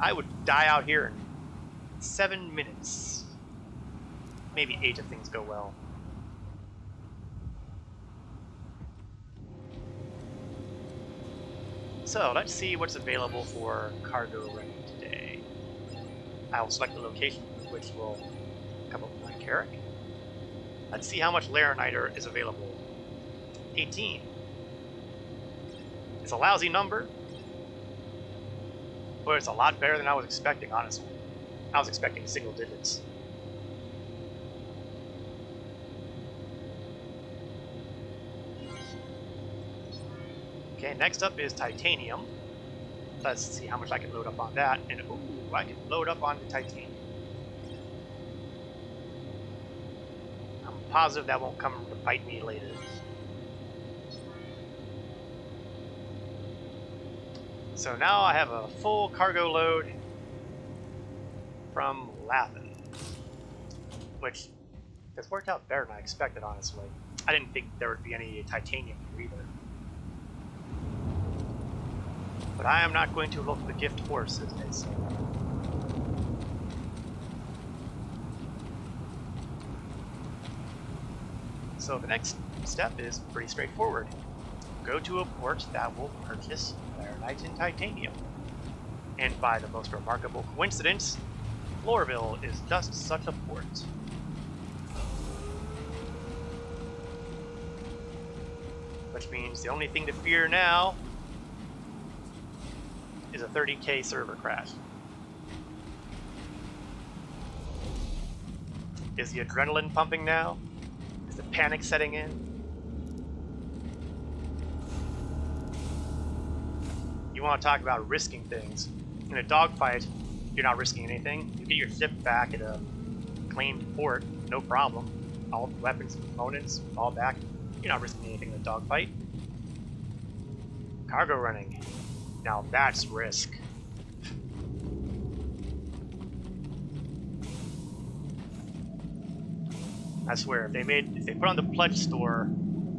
I would die out here in 7 minutes. Maybe 8 if things go well. So let's see what's available for cargo running today. I will select the location which will come up with my Carrack. Let's see how much Laraniter is available. 18. It's a lousy number, but it's a lot better than I was expecting, honestly. I was expecting single digits. Okay, next up is titanium. Let's see how much I can load up on that. And ooh, I can load up on the titanium. I'm positive that won't come to bite me later. So now I have a full cargo load from Lathan, which has worked out better than I expected, honestly. I didn't think there would be any titanium here either. But I am not going to look the gift horse, as they say. So the next step is pretty straightforward. Go to a port that will purchase Laranite and titanium. And by the most remarkable coincidence, Floorville is just such a port. Which means the only thing to fear now is a 30k server crash. Is the adrenaline pumping now? Is the panic setting in? You want to talk about risking things. In a dogfight, you're not risking anything. You get your ship back at a claimed port, no problem. All weapons and components, all back. You're not risking anything in a dogfight. Cargo running. Now that's risk. I swear, if they put on the pledge store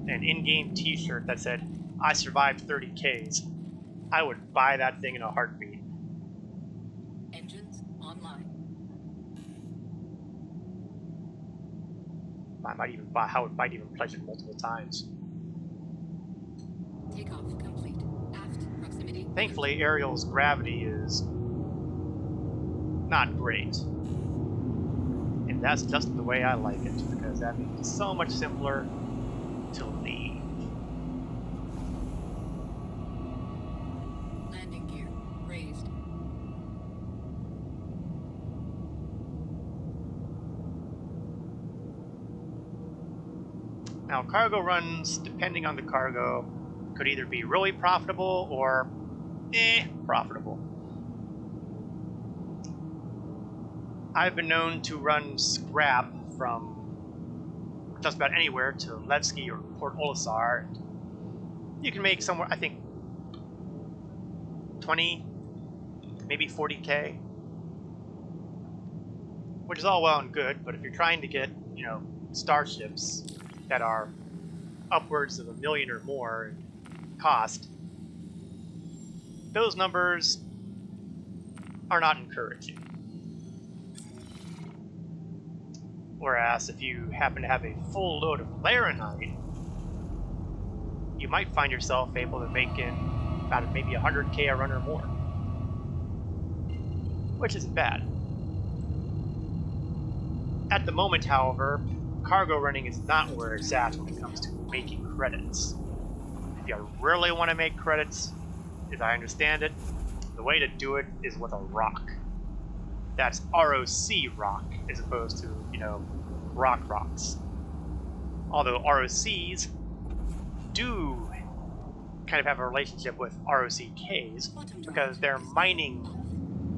an in-game T-shirt that said, "I survived 30Ks," I would buy that thing in a heartbeat. Engines online. I might even pledge it multiple times. Takeoff complete. Aft proximity. Thankfully, Ariel's gravity is not great. And that's just the way I like it, because that makes it so much simpler to leave. Landing gear raised. Now, cargo runs, depending on the cargo, could either be really profitable or profitable. I've been known to run scrap from just about anywhere to Levski or Port Olisar. You can make somewhere, I think, 20, maybe 40k, which is all well and good, but if you're trying to get, starships that are upwards of $1 million or more in cost, those numbers are not encouraging. Whereas if you happen to have a full load of Laranite, you might find yourself able to make in about maybe 100k a run or more, which isn't bad. At the moment, however, cargo running is not where it's at when it comes to making credits. If you really want to make credits, as I understand it, the way to do it is with a rock. That's ROC rock, as opposed to, rocks. Although ROCs do kind of have a relationship with ROCKs because they're mining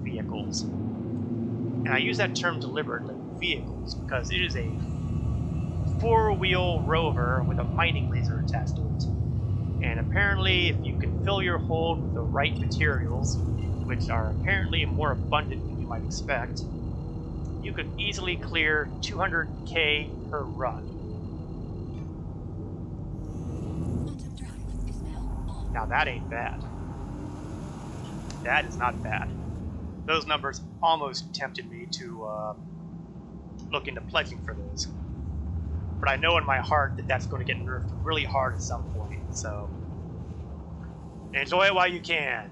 vehicles. And I use that term deliberately, vehicles, because it is a four-wheel rover with a mining laser attached to it. And apparently, if you can fill your hold with the right materials, which are apparently more abundant than you might expect, you could easily clear 200k per run. Quantum drive is now on. Now that ain't bad. That is not bad. Those numbers almost tempted me to look into pledging for those. But I know in my heart that that's going to get nerfed really hard at some point, so enjoy it while you can.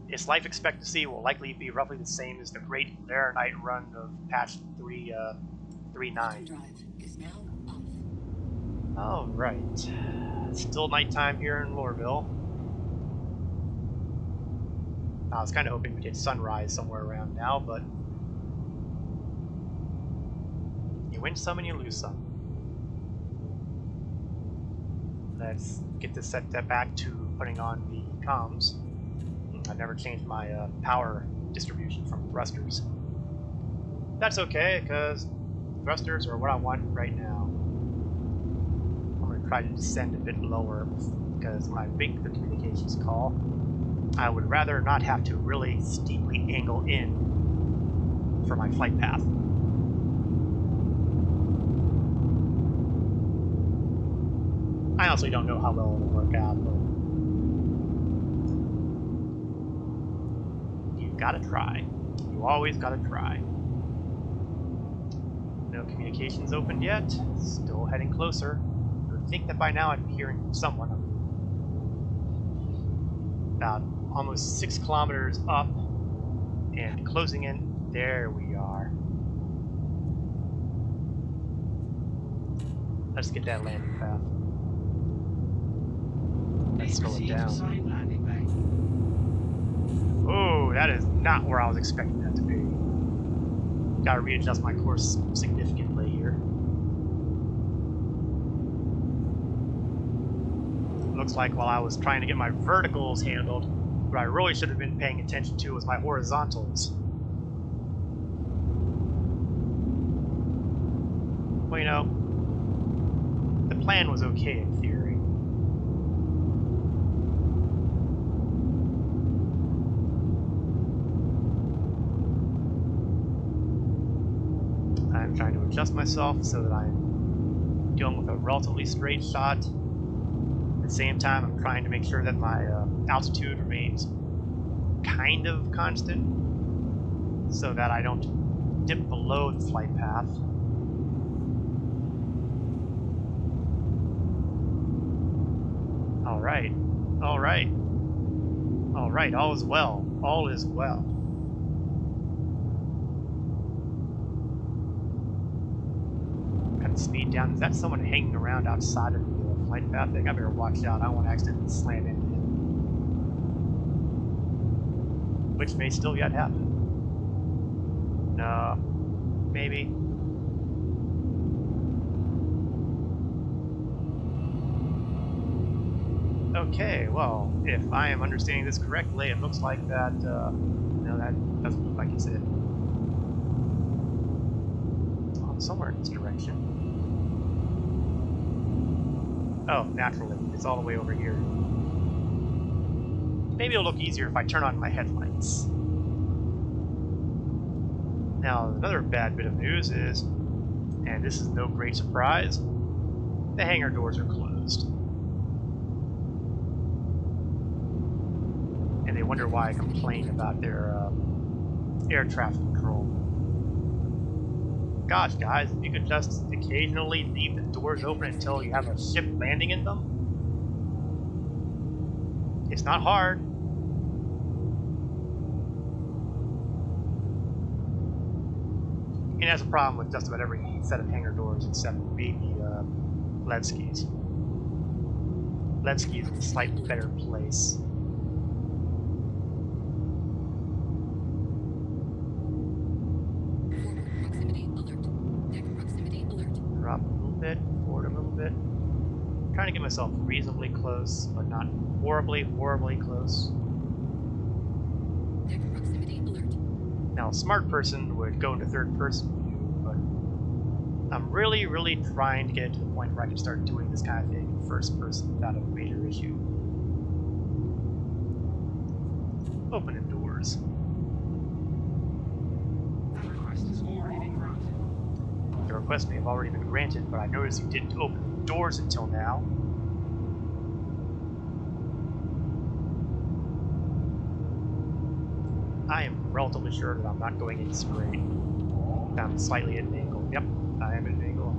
Its life expectancy will likely be roughly the same as the great Laranite run of patch 3.9. Quantum drive is now off. Alright. Still nighttime here in Lorville. I was kind of hoping we'd get sunrise somewhere around now, but you win some and you lose some. Let's get this set back to putting on the comms. I've never changed my power distribution from thrusters. That's okay, because thrusters are what I want right now. I'm going to try to descend a bit lower, because when I make the communications call, I would rather not have to really steeply angle in for my flight path. I honestly don't know how well it'll work out, but you gotta try. You always gotta try. No communications opened yet. Still heading closer. You would think that by now I'd be hearing from someone. I'm about almost 6 kilometers up and closing in. There we are. Let's get that landing path. Let's slow it down. Oh, that is not where I was expecting that to be. Gotta readjust my course significantly here. Looks like while I was trying to get my verticals handled, what I really should have been paying attention to was my horizontals. Well, you know, the plan was okay in theory. I'm trying to adjust myself so that I'm dealing with a relatively straight shot. At the same time, I'm trying to make sure that my altitude remains kind of constant so that I don't dip below the flight path. Alright, alright, alright, all is well, all is well. Speed down. Is that someone hanging around outside of the flight path? I think I better watch out. I don't want to accidentally slam into him. Which may still yet happen. No. Maybe. Okay, well, if I am understanding this correctly, it looks like that, no, that doesn't look like it's it. Oh, somewhere in this direction. Oh, naturally. It's all the way over here. Maybe it'll look easier if I turn on my headlights. Now, another bad bit of news is, and this is no great surprise, the hangar doors are closed. And they wonder why I complain about their air traffic control. Gosh, guys, if you could just occasionally leave the doors open until you have a ship landing in them. It's not hard. And it has a problem with just about every set of hangar doors except maybe Levski's. Levski's is a slightly better place. Drop a little bit, forward a little bit. I'm trying to get myself reasonably close, but not horribly, horribly close. Now, a smart person would go into third-person view, but I'm really, really trying to get to the point where I can start doing this kind of thing in first person without a major issue. Open the doors. The request may have already been granted, but I noticed you didn't open the doors until now. I am relatively sure that I'm not going in straight. I'm slightly at an angle. Yep, I am at an angle.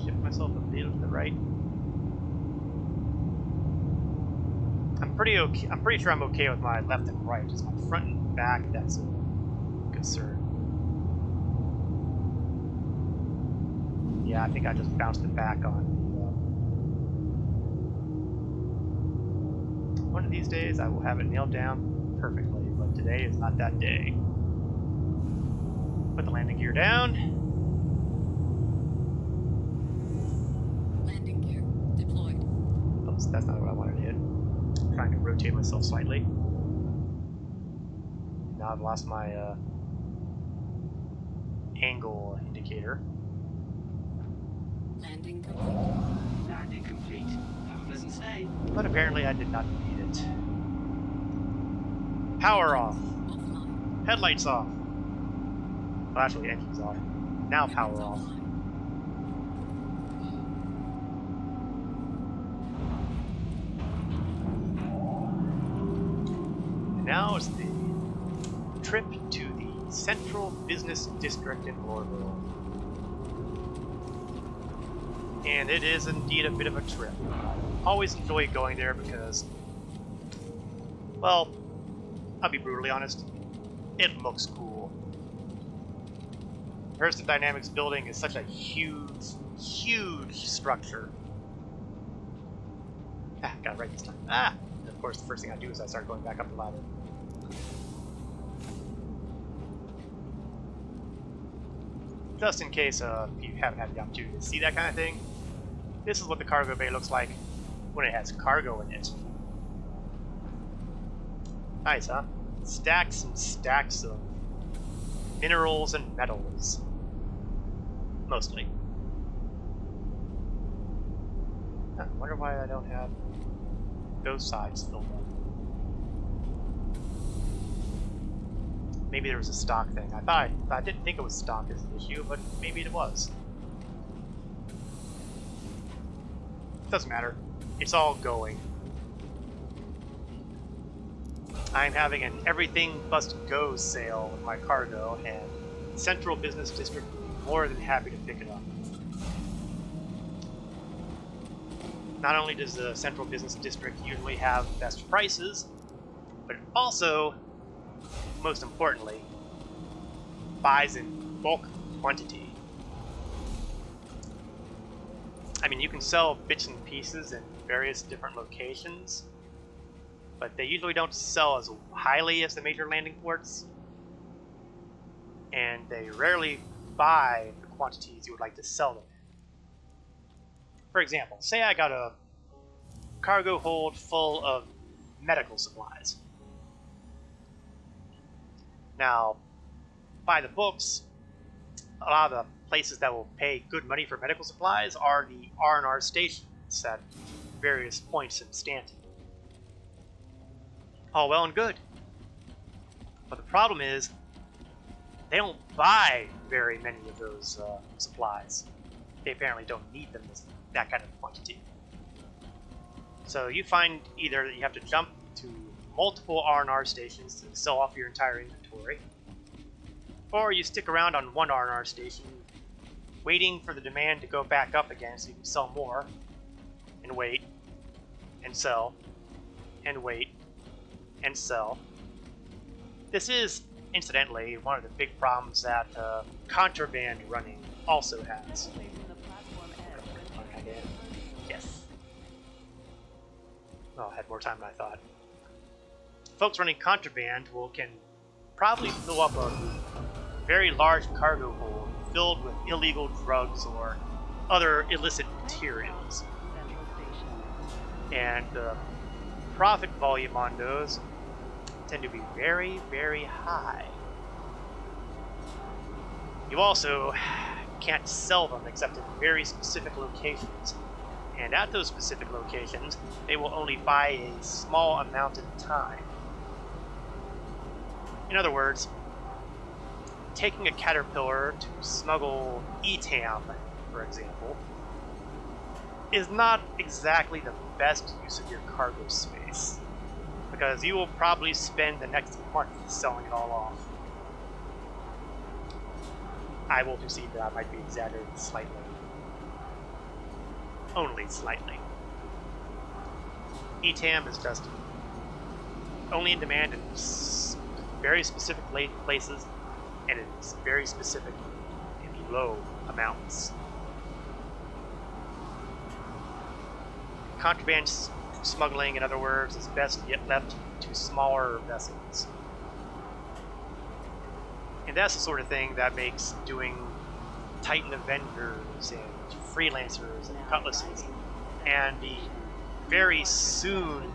Shift myself a bit to the right. I'm pretty sure I'm okay with my left and right. Just my front and back, that's a concern. Yeah, I think I just bounced it back on One of these days I will have it nailed down perfectly, but today is not that day. Put the landing gear down. Landing gear deployed. Oops, that's not what I wanted to hit. I'm trying to rotate myself slightly. Now I've lost my angle indicator. Landing complete. Landing complete. Have a pleasant stay. But apparently I did not need it. Power off. Offline. Headlights off. Well, actually, engine's off. Now power off. Offline. And now it's the trip to the Central Business District in Lorville. And it is indeed a bit of a trip. Always enjoy going there because, well, I'll be brutally honest, it looks cool. Hearst Dynamics building is such a huge, huge structure. Ah, got it right this time. Ah! And of course, the first thing I do is I start going back up the ladder. Just in case you haven't had the opportunity to see that kind of thing, this is what the cargo bay looks like when it has cargo in it. Nice, huh? Stacks and stacks of minerals and metals. Mostly. I wonder why I don't have those sides filled up. Maybe there was a stock thing. I didn't think it was stock as an issue, but maybe it was. Doesn't matter. It's all going. I'm having an everything must go sale with my cargo, and Central Business District will be more than happy to pick it up. Not only does the Central Business District usually have best prices, but it also, most importantly, buys in bulk quantity. I mean, you can sell bits and pieces in various different locations, but they usually don't sell as highly as the major landing ports, and they rarely buy the quantities you would like to sell them in. For example, say I got a cargo hold full of medical supplies. Now, by the books, a lot of the places that will pay good money for medical supplies are the R&R stations at various points in Stanton. All well and good. But the problem is, they don't buy very many of those supplies. They apparently don't need them in that kind of quantity. So you find either that you have to jump to multiple R&R stations to sell off your entire inventory, or you stick around on one R&R station, waiting for the demand to go back up again so you can sell more, and wait, and sell, and wait, and sell. This is, incidentally, one of the big problems that contraband running also has. Yes. Oh, I had more time than I thought. Folks running contraband can probably fill up a very large cargo hold filled with illegal drugs or other illicit materials. And the profit volume on those tend to be very, very high. You also can't sell them except in very specific locations. And at those specific locations, they will only buy a small amount at a time. In other words, taking a caterpillar to smuggle ETAM, for example, is not exactly the best use of your cargo space, because you will probably spend the next month selling it all off. I will concede that I might be exaggerating slightly. Only slightly. ETAM is just only in demand in very specific places and in very specific and low amounts. Contraband Smuggling, in other words, is best yet left to smaller vessels. And that's the sort of thing that makes doing Titan Avengers and Freelancers and Cutlasses and the very soon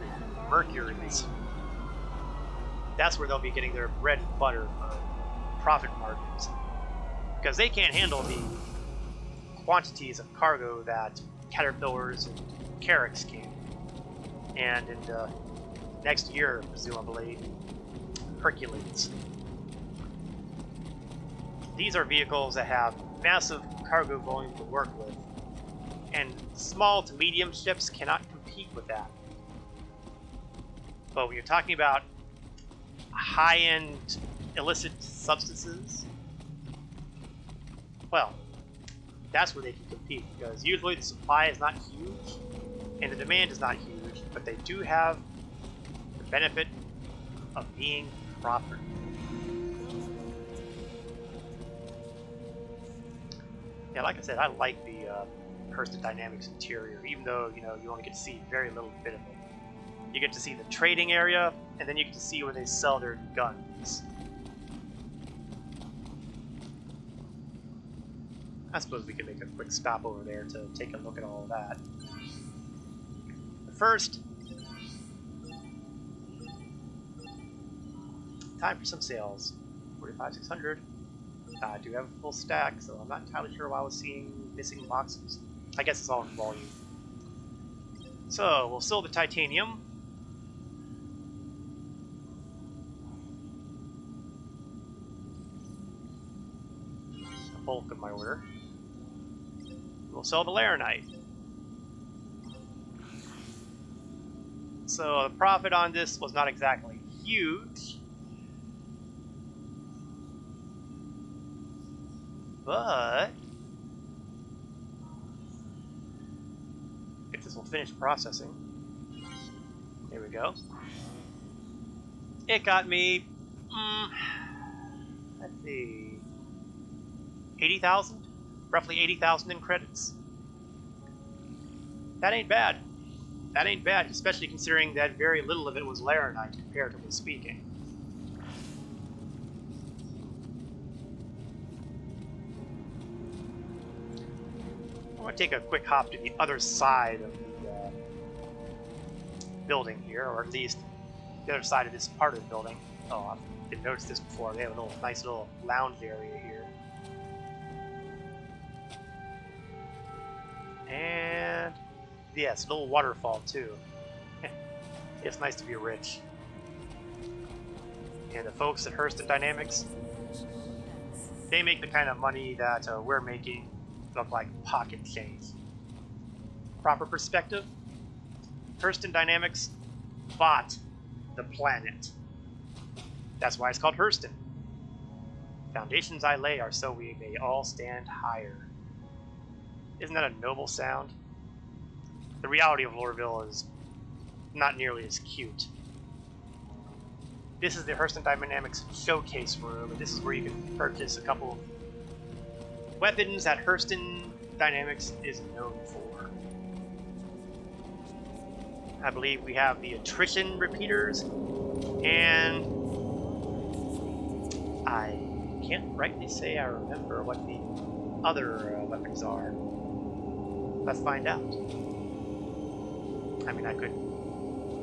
Mercuries. That's where they'll be getting their bread and butter for profit margins. Because they can't handle the quantities of cargo that Caterpillars and Carracks can. And in next year, presumably, Hercules. These are vehicles that have massive cargo volume to work with, and small to medium ships cannot compete with that. But when you're talking about high-end illicit substances, well, that's where they can compete, because usually the supply is not huge and the demand is not huge, but they do have the benefit of being profitable. Yeah, like I said, I like the Hurston Dynamics interior, even though you only get to see very little bit of it. You get to see the trading area, and then you get to see where they sell their guns. I suppose we can make a quick stop over there to take a look at all of that. But first, time for some sales. 45,600. I do have a full stack, so I'm not entirely sure why I was seeing missing boxes. I guess it's all in volume. So, we'll sell the titanium. The bulk of my order. We'll sell the laranite. So, the profit on this was not exactly huge. But if this will finish processing, there we go. It got me, let's see, 80,000, roughly 80,000 in credits. That ain't bad. That ain't bad, especially considering that very little of it was laranite, comparatively speaking. I want to take a quick hop to the other side of the building here, or at least the other side of this part of the building. Oh, I didn't notice this before. They have a nice little lounge area here. And yes, a little waterfall too. It's nice to be rich. And the folks at Hurston Dynamics, they make the kind of money that we're making look like pocket change. Proper perspective, Hurston Dynamics bought the planet. That's why it's called Hurston. Foundations I lay are so we may all stand higher. Isn't that a noble sound? The reality of Lorville is not nearly as cute. This is the Hurston Dynamics showcase room, and this is where you can purchase a couple of weapons that Hurston Dynamics is known for. I believe we have the attrition repeaters, and I can't rightly say I remember what the other weapons are. Let's find out. I mean, I could.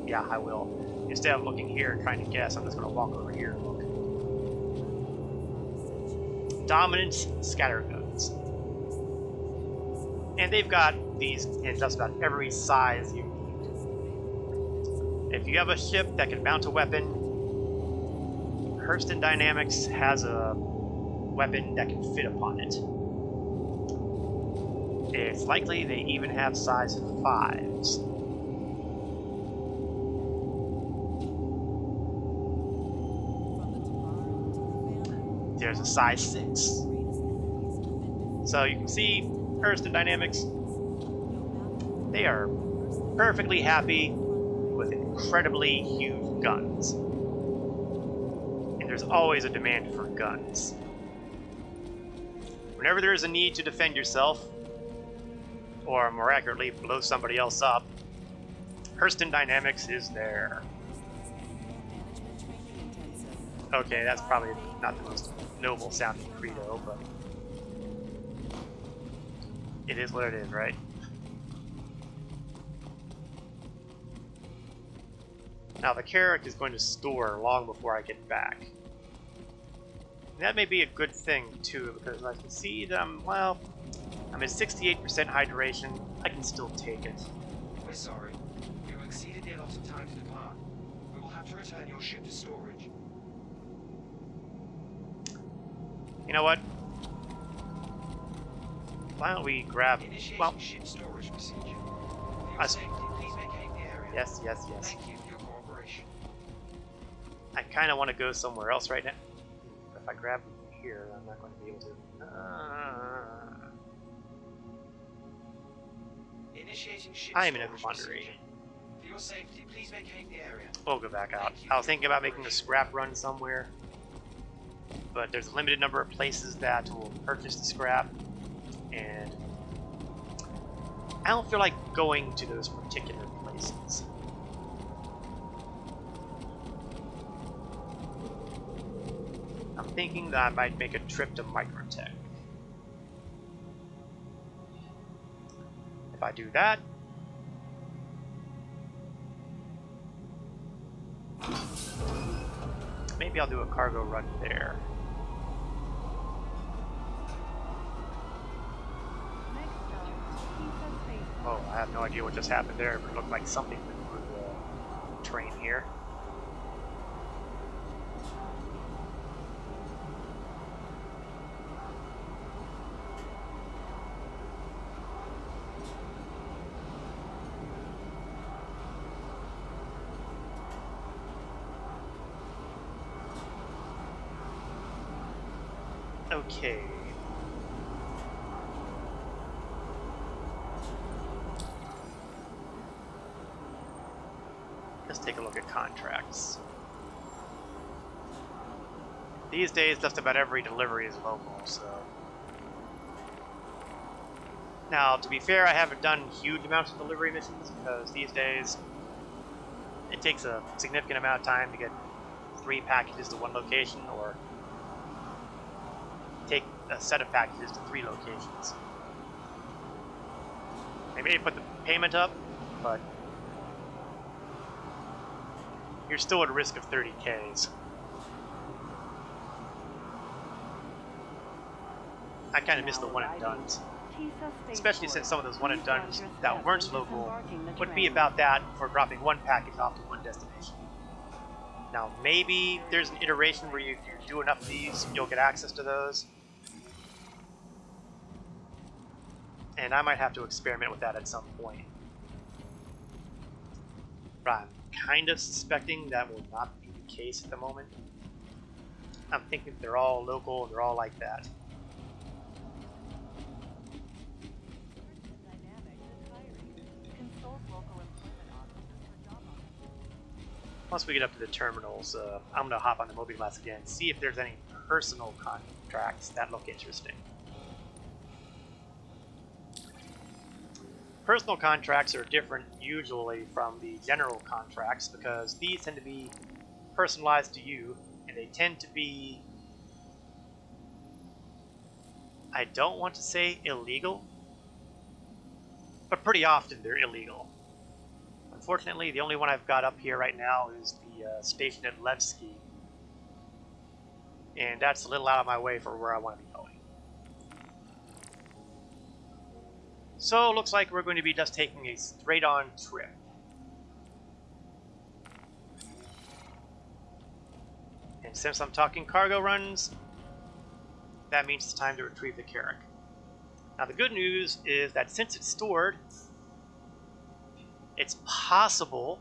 Yeah, I will. Instead of looking here and trying to guess, I'm just going to walk over here and look. Dominance scatterguns. And they've got these in just about every size you need. If you have a ship that can mount a weapon, Hurston Dynamics has a weapon that can fit upon it. It's likely they even have size 5s. There's a size 6. So you can see Hurston Dynamics, they are perfectly happy with incredibly huge guns. And there's always a demand for guns. Whenever there is a need to defend yourself, or more accurately, blow somebody else up, Hurston Dynamics is there. Okay, that's probably not the most noble sounding credo, but it is what it is, right? Now the Carrack is going to store long before I get back. And that may be a good thing too, because I can see that I'm at 68% hydration. I can still take it. We're sorry. You exceeded the allotted time to depart. We will have to return your ship to storage. You know what? Why don't we grab... Initiating ship storage procedure. For your safety, please vacate the area. Yes. Thank you for your cooperation. I kind of want to go somewhere else right now. If I grab here, I'm not going to be able to... Initiating ship I am in a storage quandary. procedure. For your safety, please vacate the area. We'll go back out. I was thinking about making a scrap run somewhere, but there's a limited number of places that will purchase the scrap, and I don't feel like going to those particular places. I'm thinking that I might make a trip to Microtech. If I do that, maybe I'll do a cargo run there. Oh, I have no idea what just happened there, but it looked like something went through the train here. Okay. Let's take a look at contracts. These days, just about every delivery is local, so... Now, to be fair, I haven't done huge amounts of delivery missions, because these days, it takes a significant amount of time to get 3 packages to one location, or take a set of packages to 3 locations. I may put the payment up, but you're still at a risk of 30Ks. I kind of miss the one and dones, especially since some of those one and dones that weren't local would be about that for dropping 1 package off to 1 destination. Now maybe there's an iteration where you do enough of these, you'll get access to those. And I might have to experiment with that at some point. But I'm kind of suspecting that will not be the case at the moment. I'm thinking they're all local and they're all like that. Once we get up to the terminals, I'm going to hop on the mobiglass again, see if there's any personal contracts that look interesting. Personal contracts are different usually from the general contracts because these tend to be personalized to you, and they tend to be, I don't want to say illegal, but pretty often they're illegal. Unfortunately, the only one I've got up here right now is the station at Levski, and that's a little out of my way for where I want to be going. So, looks like we're going to be just taking a straight-on trip. And since I'm talking cargo runs, that means it's time to retrieve the Carrack. Now, the good news is that since it's stored, it's possible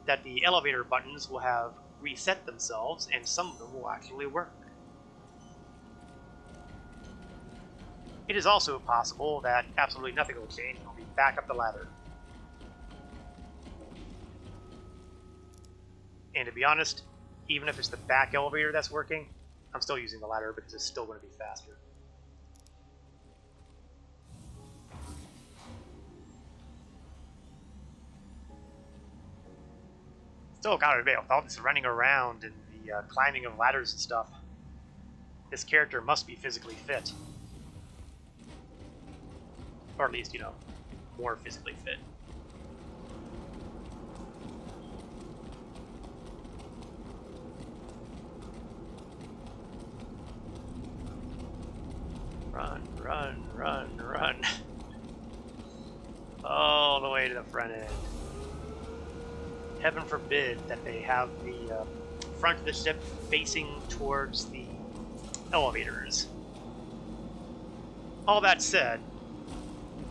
that the elevator buttons will have reset themselves, and some of them will actually work. It is also possible that absolutely nothing will change and we'll be back up the ladder. And to be honest, even if it's the back elevator that's working, I'm still using the ladder because it's still going to be faster. Still gotta admit, with all this running around and the climbing of ladders and stuff, this character must be physically fit. Or at least, you know, more physically fit. Run, run, run, run. All the way to the front end. Heaven forbid that they have the front of the ship facing towards the elevators. All that said,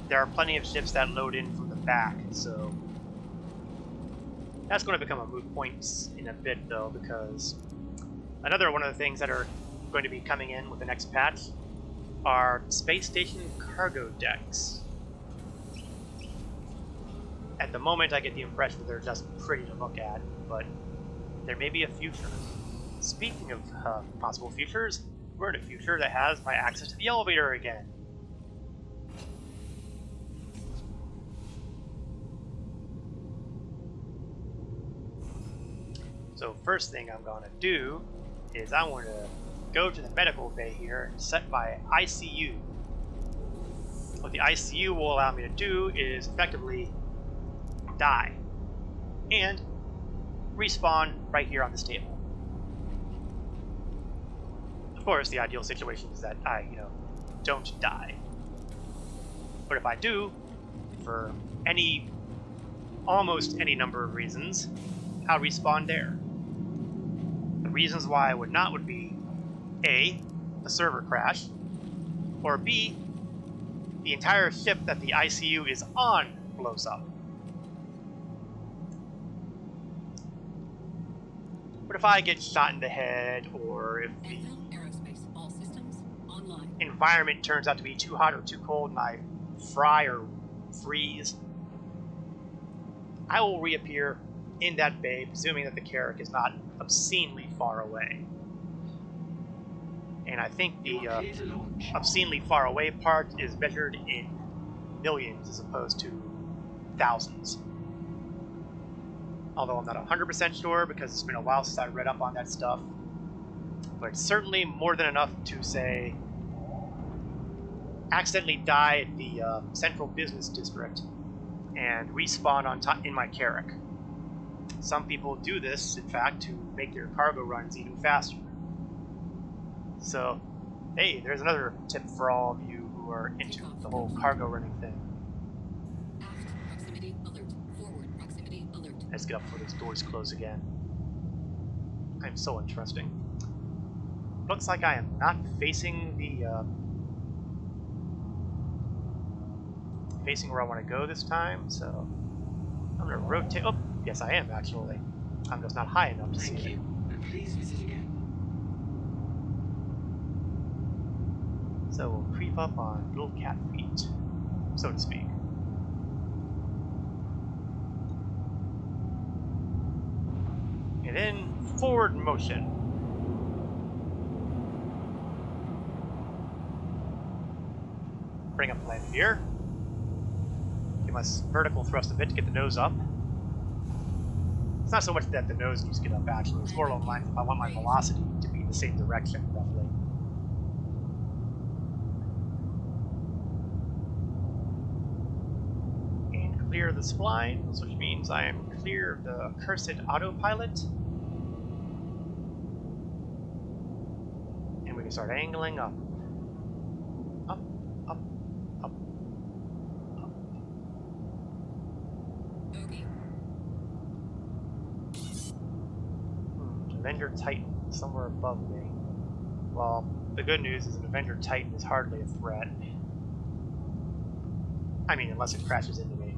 there are plenty of ships that load in from the back, so that's going to become a moot point in a bit, though, because another one of the things that are going to be coming in with the next patch are space station cargo decks. At the moment, I get the impression that they're just pretty to look at, but there may be a future. Speaking of possible futures, we're in a future that has my access to the elevator again. So first thing I'm going to do is I want to go to the medical bay here and set my ICU. What the ICU will allow me to do is effectively die and respawn right here on this table. Of course, the ideal situation is that I, don't die. But if I do, for almost any number of reasons, I'll respawn there. The reasons why I would not would be A, a server crash, or B, the entire ship that the ICU is on blows up. But if I get shot in the head, or if the all systems online. Environment turns out to be too hot or too cold and I fry or freeze, I will reappear in that bay, presuming that the Carrack is not obscenely far away. And I think the obscenely far away part is measured in millions as opposed to thousands. Although I'm not 100% sure because it's been a while since I read up on that stuff. But it's certainly more than enough to say accidentally die at the central business district and respawn on top in my Carrack. Some people do this, in fact, to make their cargo runs even faster. So, hey, there's another tip for all of you who are into the whole cargo running thing. Aft proximity alert. Forward proximity alert. Let's get up before those doors close again. I'm so interesting. Looks like I am not facing the facing where I want to go this time, so I'm gonna rotate. Oh, yes, I am actually. I'm just not high enough to see Thank it. you, and please visit again. So we'll creep up on little cat feet, so to speak. And then forward motion. Bring up land here. Give my vertical thrust a bit to get the nose up. It's not so much that the nose needs to get up, actually. It's more along the lines if I want my velocity to be in the same direction, roughly. And clear the splines, which means I am clear of the cursed autopilot. And we can start angling up. Up, up, up, up. Bogey. Avenger Titan, somewhere above me. Well, the good news is an Avenger Titan is hardly a threat. I mean, unless it crashes into me.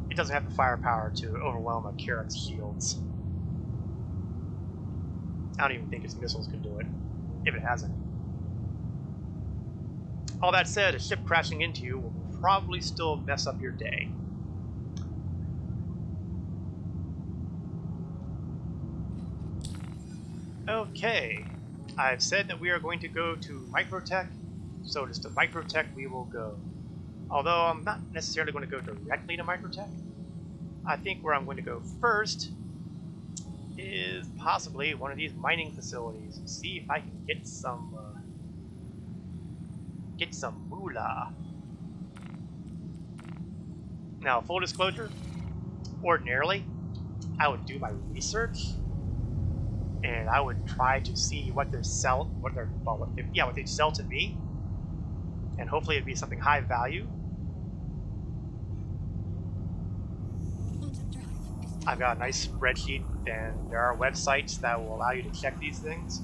It doesn't have the firepower to overwhelm a Carrack's shields. I don't even think its missiles can do it, if it has any. All that said, a ship crashing into you will probably still mess up your day. Okay, I've said that we are going to go to Microtech, so it is to Microtech we will go. Although I'm not necessarily going to go directly to Microtech. I think where I'm going to go first is possibly one of these mining facilities and see if I can get some moolah. Now, full disclosure, ordinarily I would do my research and I would try to see what they sell to me, and hopefully it'd be something high value. Quantum drive is I've got a nice spreadsheet, and there are websites that will allow you to check these things.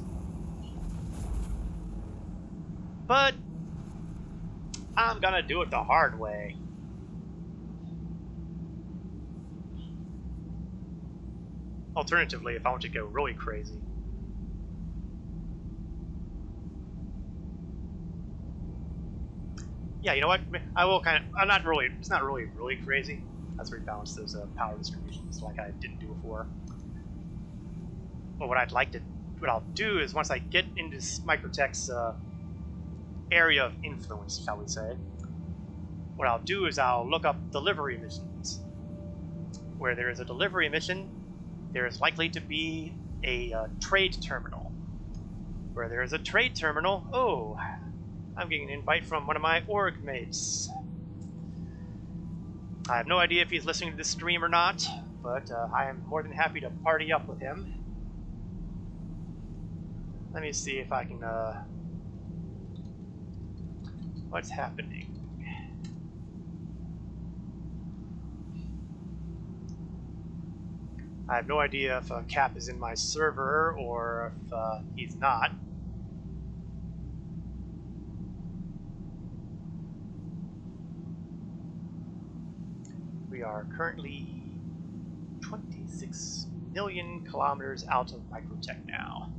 But I'm gonna do it the hard way. Alternatively, if I want to go really crazy. Yeah, you know what? I will kind of. I'm not really. It's not really crazy. Let's rebalance those power distributions like I didn't do before. But what I'll do is once I get into Microtech's area of influence, shall we say, what I'll do is I'll look up delivery missions. Where there is a delivery mission, there is likely to be a trade terminal. Where there is a trade terminal, oh, I'm getting an invite from one of my org mates. I have no idea if he's listening to this stream or not, but I am more than happy to party up with him. Let me see if I can, what's happening? I have no idea if Cap is in my server or if he's not. We are currently 26 million kilometers out of Microtech now.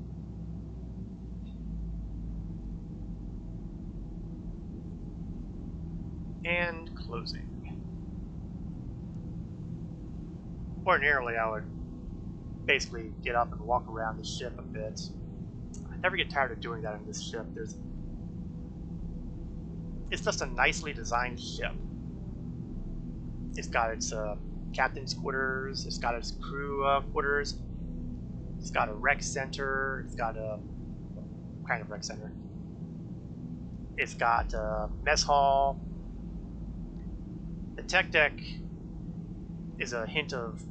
And closing. Ordinarily, I would basically get up and walk around the ship a bit. I never get tired of doing that in this ship. It's just a nicely designed ship. It's got its captain's quarters, it's got its crew quarters, it's got a rec center, it's got a kind of rec center. It's got a mess hall. The tech deck is a hint of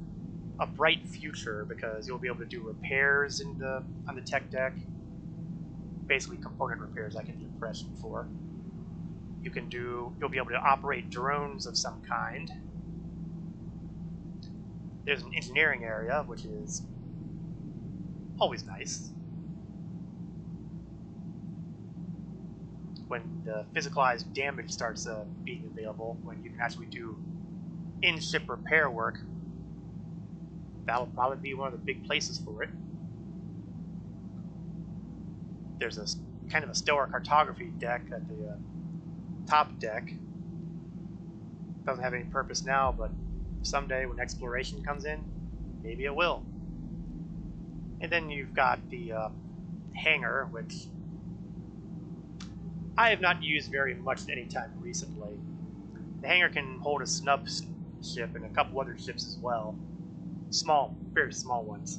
a bright future because you'll be able to do repairs on the tech deck. Basically component repairs, I get the impression for. You'll be able to operate drones of some kind. There's an engineering area, which is always nice. When the physicalized damage starts being available, when you can actually do in-ship repair work, that'll probably be one of the big places for it. There's a kind of a stellar cartography deck at the top deck. Doesn't have any purpose now, but someday when exploration comes in, maybe it will. And then you've got the hangar, which I have not used very much at any time recently. The hangar can hold a snub ship and a couple other ships as well. Small, very small ones.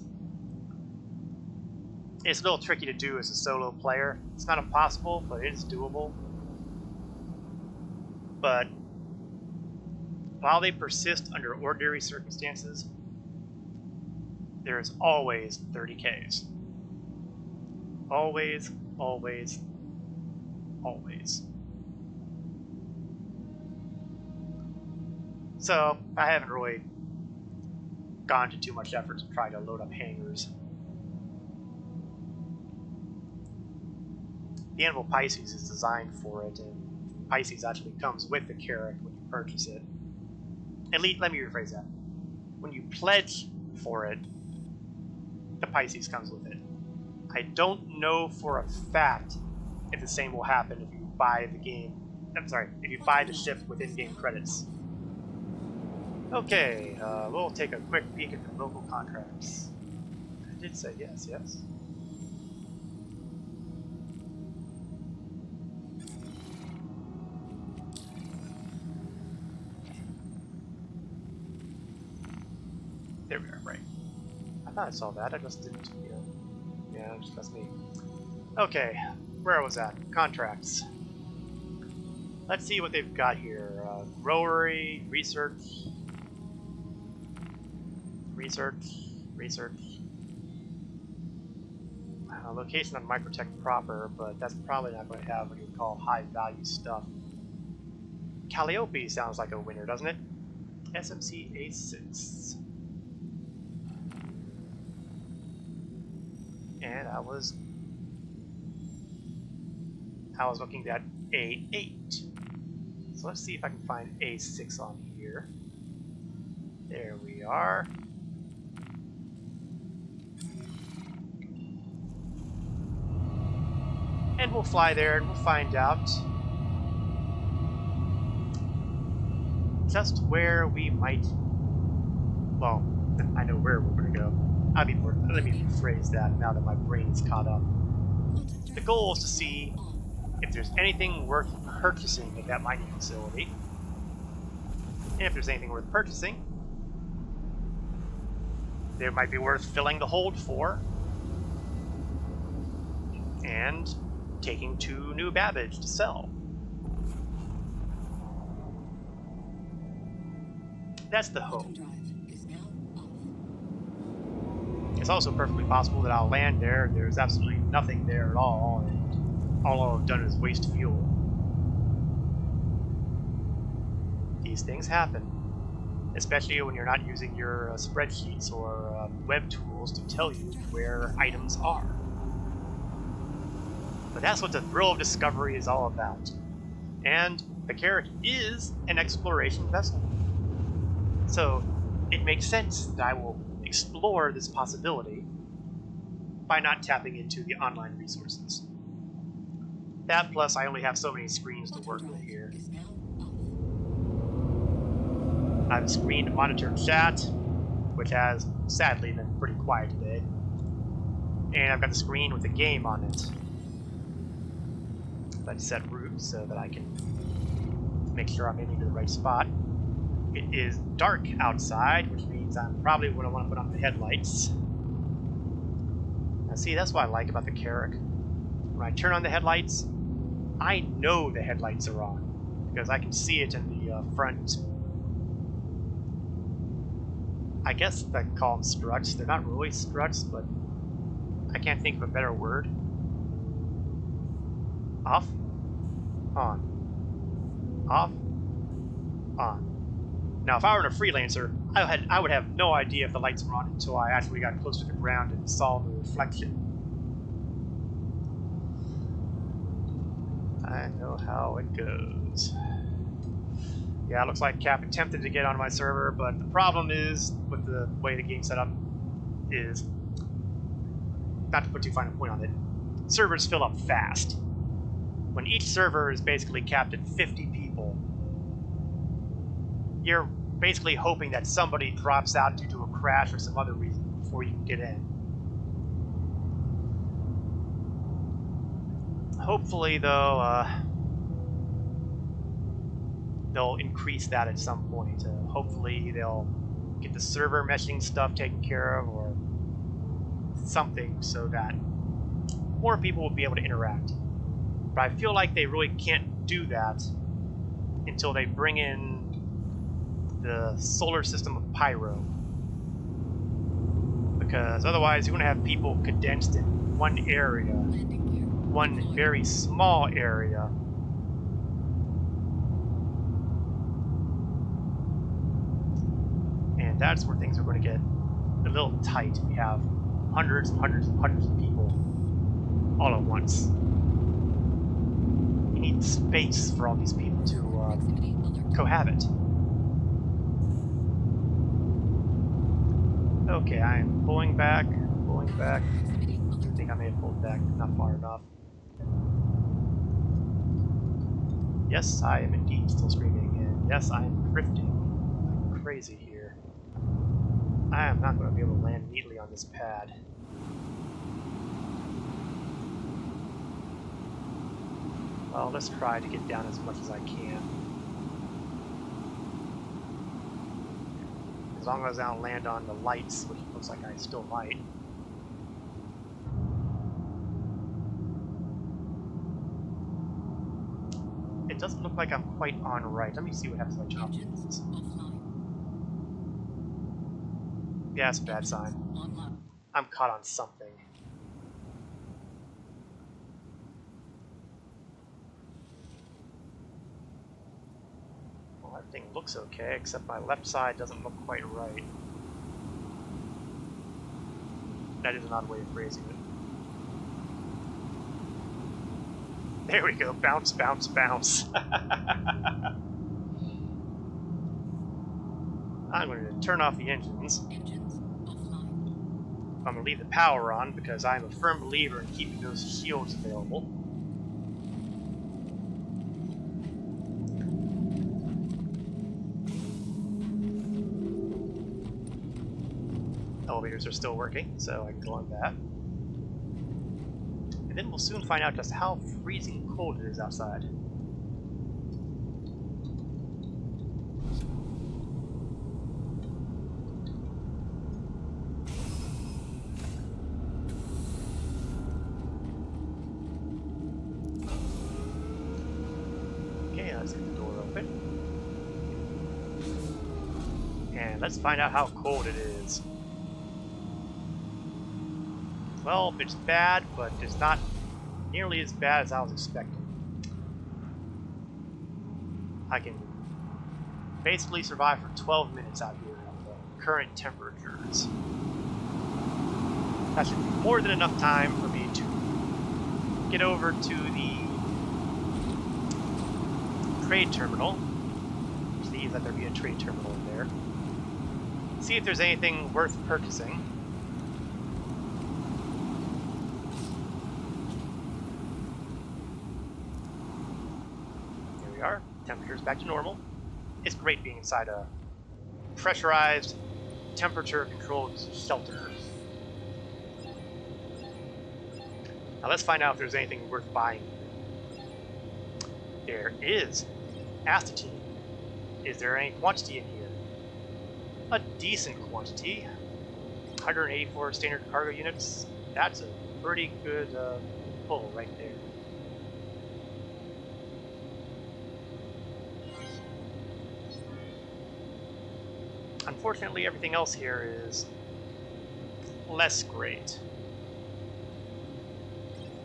It's a little tricky to do as a solo player. It's not impossible, but it is doable. But while they persist under ordinary circumstances, there is always 30Ks. Always, always, always. So I haven't really gone to too much effort to try to load up hangars. The Anvil Pisces is designed for it, and Pisces actually comes with the carrot when you purchase it. At least, let me rephrase that. When you pledge for it, the Pisces comes with it. I don't know for a fact if the same will happen if you buy the game. If you buy the ship with in-game credits. Okay, we'll take a quick peek at the local contracts. I did say yes, yes. There we are, right. I thought I saw that, I just didn't, yeah, that's me. Okay, where was that? Contracts. Let's see what they've got here. Growery, research, research. Location on Microtech proper, but that's probably not going to have what you would call high-value stuff. Calliope sounds like a winner, doesn't it? SMC A6. And I was looking at A8. So let's see if I can find A6 on here. There we are. And we'll fly there and we'll find out just where we might. Well, I know where we're going to go. Let me rephrase that now that my brain is caught up. The goal is to see if there's anything worth purchasing at that mining facility. And if there's anything worth purchasing, there might be worth filling the hold for and taking to New Babbage to sell. That's the hope. It's also perfectly possible that I'll land there, there's absolutely nothing there at all, and all I've done is waste fuel. These things happen, especially when you're not using your spreadsheets or web tools to tell you where items are. But that's what the thrill of discovery is all about. And the Carrack is an exploration vessel. So it makes sense that I will explore this possibility by not tapping into the online resources. That plus I only have so many screens to work with here. I have a screen to monitor chat, which has sadly been pretty quiet today. And I've got the screen with the game on it. Let's set route so that I can make sure I'm aiming to the right spot. It is dark outside, which means I'm probably going to want to put on the headlights. Now see, that's what I like about the Carrack. When I turn on the headlights, I know the headlights are on, because I can see it in the front. I guess I call them struts. They're not really struts, but I can't think of a better word. Off, on, off, on. Now, if I were a freelancer, I would have no idea if the lights were on until I actually got close to the ground and saw the reflection. I know how it goes. Yeah, it looks like Cap attempted to get on my server, but the problem is, with the way the game's set up, is, not to put too fine a point on it, servers fill up fast. When each server is basically capped at 50 people, you're basically hoping that somebody drops out due to a crash or some other reason before you can get in. Hopefully, though, they'll increase that at some point. Hopefully, they'll get the server meshing stuff taken care of or something so that more people will be able to interact. But I feel like they really can't do that until they bring in the solar system of Pyro. Because otherwise you're going to have people condensed in one area, one very small area. And that's where things are going to get a little tight. We have hundreds and hundreds and hundreds of people all at once. You need space for all these people to cohabit. Okay, I am pulling back. I think I may have pulled back not far enough. Yes, I am indeed still screaming, and yes, I am drifting like crazy here. I am not going to be able to land neatly on this pad. Well, let's try to get down as much as I can. as long as I don't land on the lights, which looks like I still might. It doesn't look like I'm quite on right. Let me see what happens if I turn off the Engines engines. offline. Yeah, it's a bad sign. Online. I'm caught on something. Well, everything looks okay, except my left side doesn't look quite right. That is an odd way of phrasing it. There we go. Bounce, bounce, bounce. I'm going to turn off the engines. Engines offline. I'm going to leave the power on because I'm a firm believer in keeping those shields available. Elevators are still working, so I can go on that. And then we'll soon find out just how freezing cold it is outside. Okay, let's get the door open. And let's find out how cold it is. Well, it's bad, but it's not nearly as bad as I was expecting. I can basically survive for 12 minutes out here at the current temperatures. That should be more than enough time for me to get over to the trade terminal. See that there be a trade terminal in there. See if there's anything worth purchasing. Here we are. Temperature's back to normal. It's great being inside a pressurized, temperature-controlled shelter. Now let's find out if there's anything worth buying. There is acetine. Is there any quantity in here? A decent quantity. 184 standard cargo units. That's a pretty good pull right there. Unfortunately, everything else here is less great.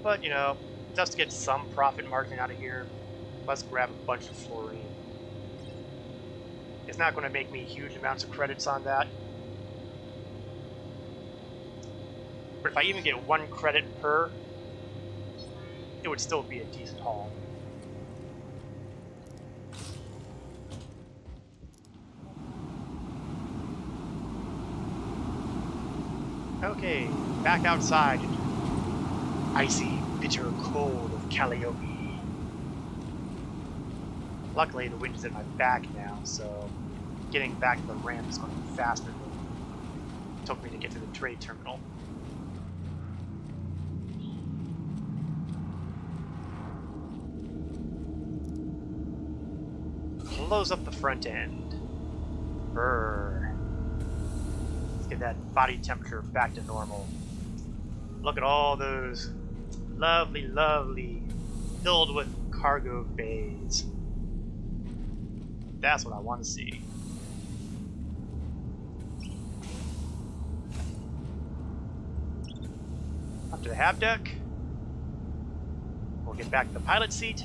But, you know, just to get some profit margin out of here, let's grab a bunch of fluorine. It's not going to make me huge amounts of credits on that. But if I even get 1 credit per, it would still be a decent haul. Okay, back outside. Icy, bitter cold of Calliope. Luckily, the wind is at my back now, so getting back to the ramp is going to be faster than it took me to get to the trade terminal. Close up the front end. Brrr. Let's get that body temperature back to normal. Look at all those lovely, lovely, filled with cargo bays. That's what I want to see. Up to the half deck. We'll get back to the pilot seat.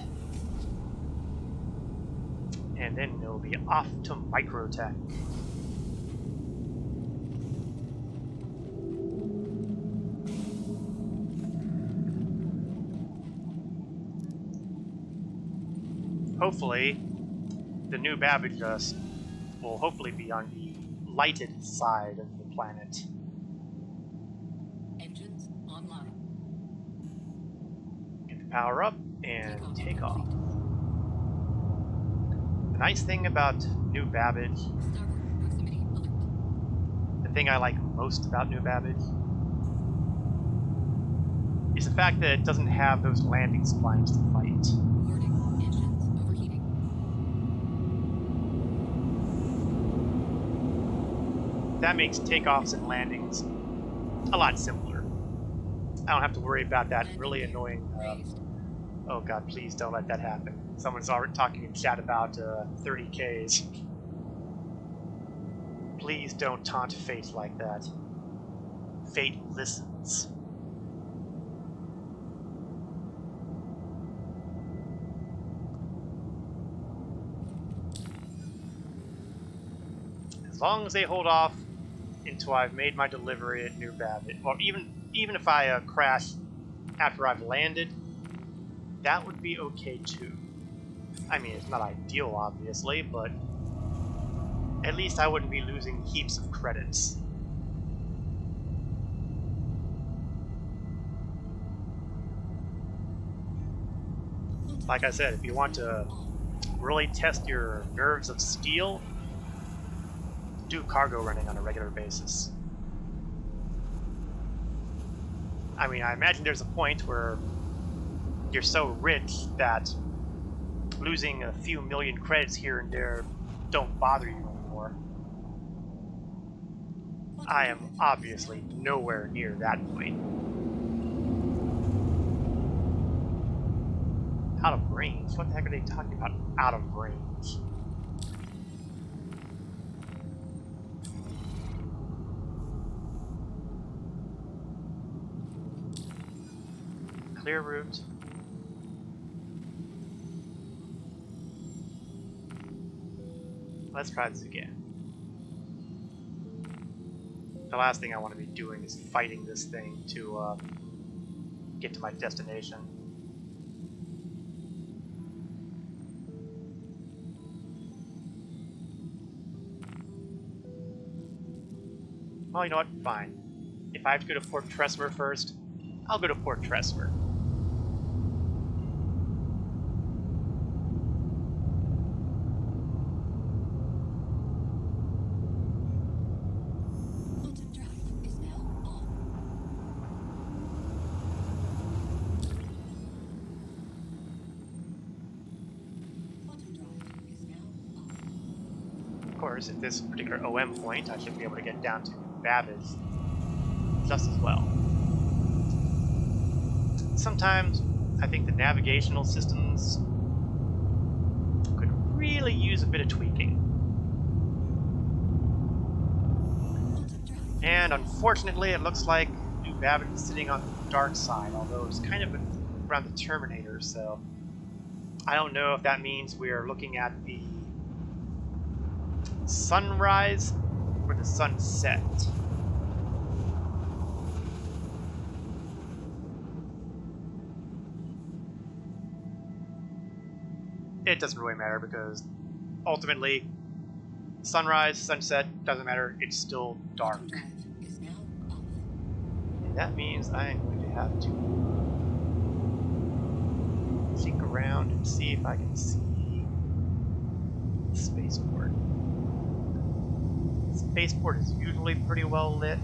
And then it'll be off to microtech. Hopefully, the new Babbage will hopefully be on the lighted side of the planet. Engines online. Get the power up and take off. Complete. The nice thing about new Babbage, Starboard proximity alert. the thing I like most about new Babbage, is the fact that it doesn't have those landing splines to fight. Warning. Engines overheating. that makes takeoffs and landings a lot simpler. I don't have to worry about that really annoying. Oh god, please don't let that happen. Someone's already talking in chat about 30Ks. Please don't taunt fate like that. Fate listens. As long as they hold off until I've made my delivery at New Babbitt, or even if I crash after I've landed, that would be okay too. I mean, it's not ideal, obviously, but at least I wouldn't be losing heaps of credits. Like I said, if you want to really test your nerves of steel, do cargo running on a regular basis. I mean, I imagine there's a point where you're so rich that losing a few million credits here and there don't bother you anymore. I am obviously nowhere near that point. Out of range? What the heck are they talking about? Out of range. Clear route. Let's try this again. The last thing I want to be doing is fighting this thing to get to my destination. Well, you know what? Fine. If I have to go to Port Tressmer first, I'll go to Port Tressmer. Of course, at this particular OM point, I should be able to get down to Babbitt just as well. Sometimes I think the navigational systems could really use a bit of tweaking. And unfortunately, it looks like New Babbitt is sitting on the dark side, although it's kind of around the Terminator, so I don't know if that means we're looking at the sunrise or the sunset. It doesn't really matter because ultimately, sunrise, sunset, doesn't matter, it's still dark. And that means I am going to have to seek around and see if I can see the spaceport. The spaceport is usually pretty well lit.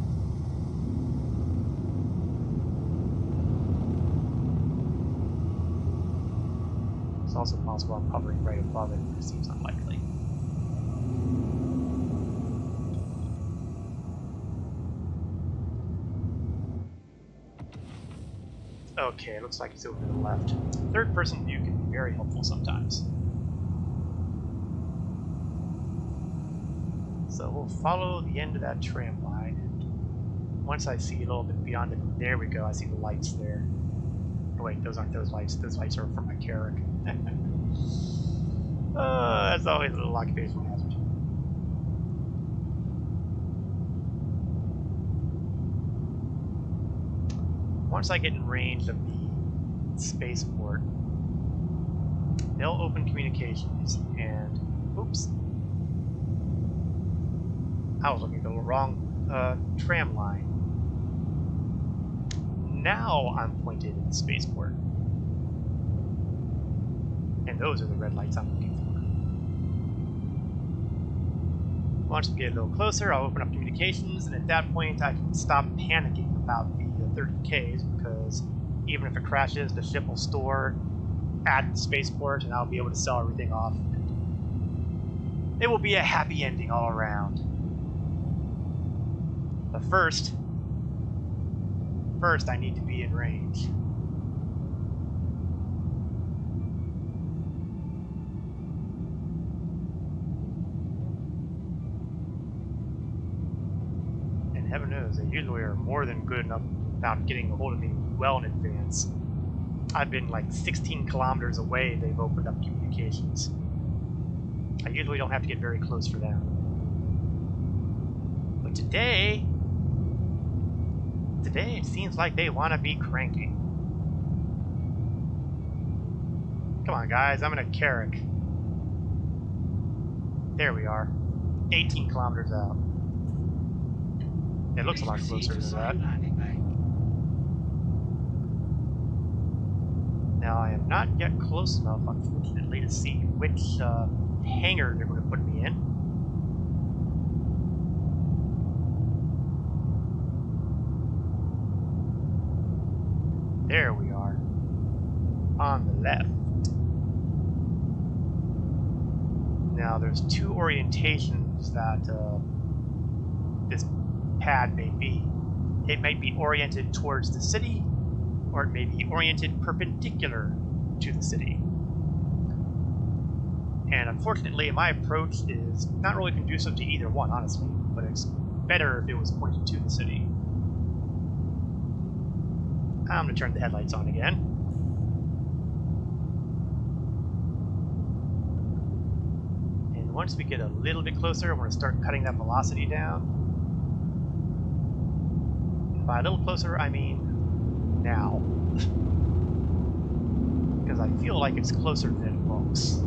It's also possible I'm hovering right above it, but it seems unlikely. Okay, looks like it's over to the left. Third person view can be very helpful sometimes. So we'll follow the end of that tram line, and once I see a little bit beyond it, there we go, I see the lights there. Oh wait, those aren't those lights are from my Carrack. That's always a little occupational hazard. Once I get in range of the spaceport, they'll open communications, and oops, I was looking at the wrong tram line. Now I'm pointed at the spaceport, and those are the red lights I'm looking for. Once we get a little closer, I'll open up communications, and at that point I can stop panicking about the 30Ks, because even if it crashes, the ship will store at the spaceport, and I'll be able to sell everything off. It will be a happy ending all around. But first I need to be in range. And heaven knows, they usually are more than good enough about getting a hold of me well in advance. I've been like 16 kilometers away, they've opened up communications. I usually don't have to get very close for them. But today it seems like they want to be cranky. Come on, guys, I'm in a Carrack. There we are. 18 kilometers out. It looks a lot closer than that. Landing bay. Now, I am not yet close enough, unfortunately, to see which hangar they're going to put me in. There we are. On the left. Now, there's two orientations that this pad may be. It might be oriented towards the city, or it may be oriented perpendicular to the city. And unfortunately, my approach is not really conducive to either one, honestly, but it's better if it was pointed to the city. I'm going to turn the headlights on again. And once we get a little bit closer, I'm going to start cutting that velocity down. And by a little closer, I mean now. Because I feel like it's closer than it looks.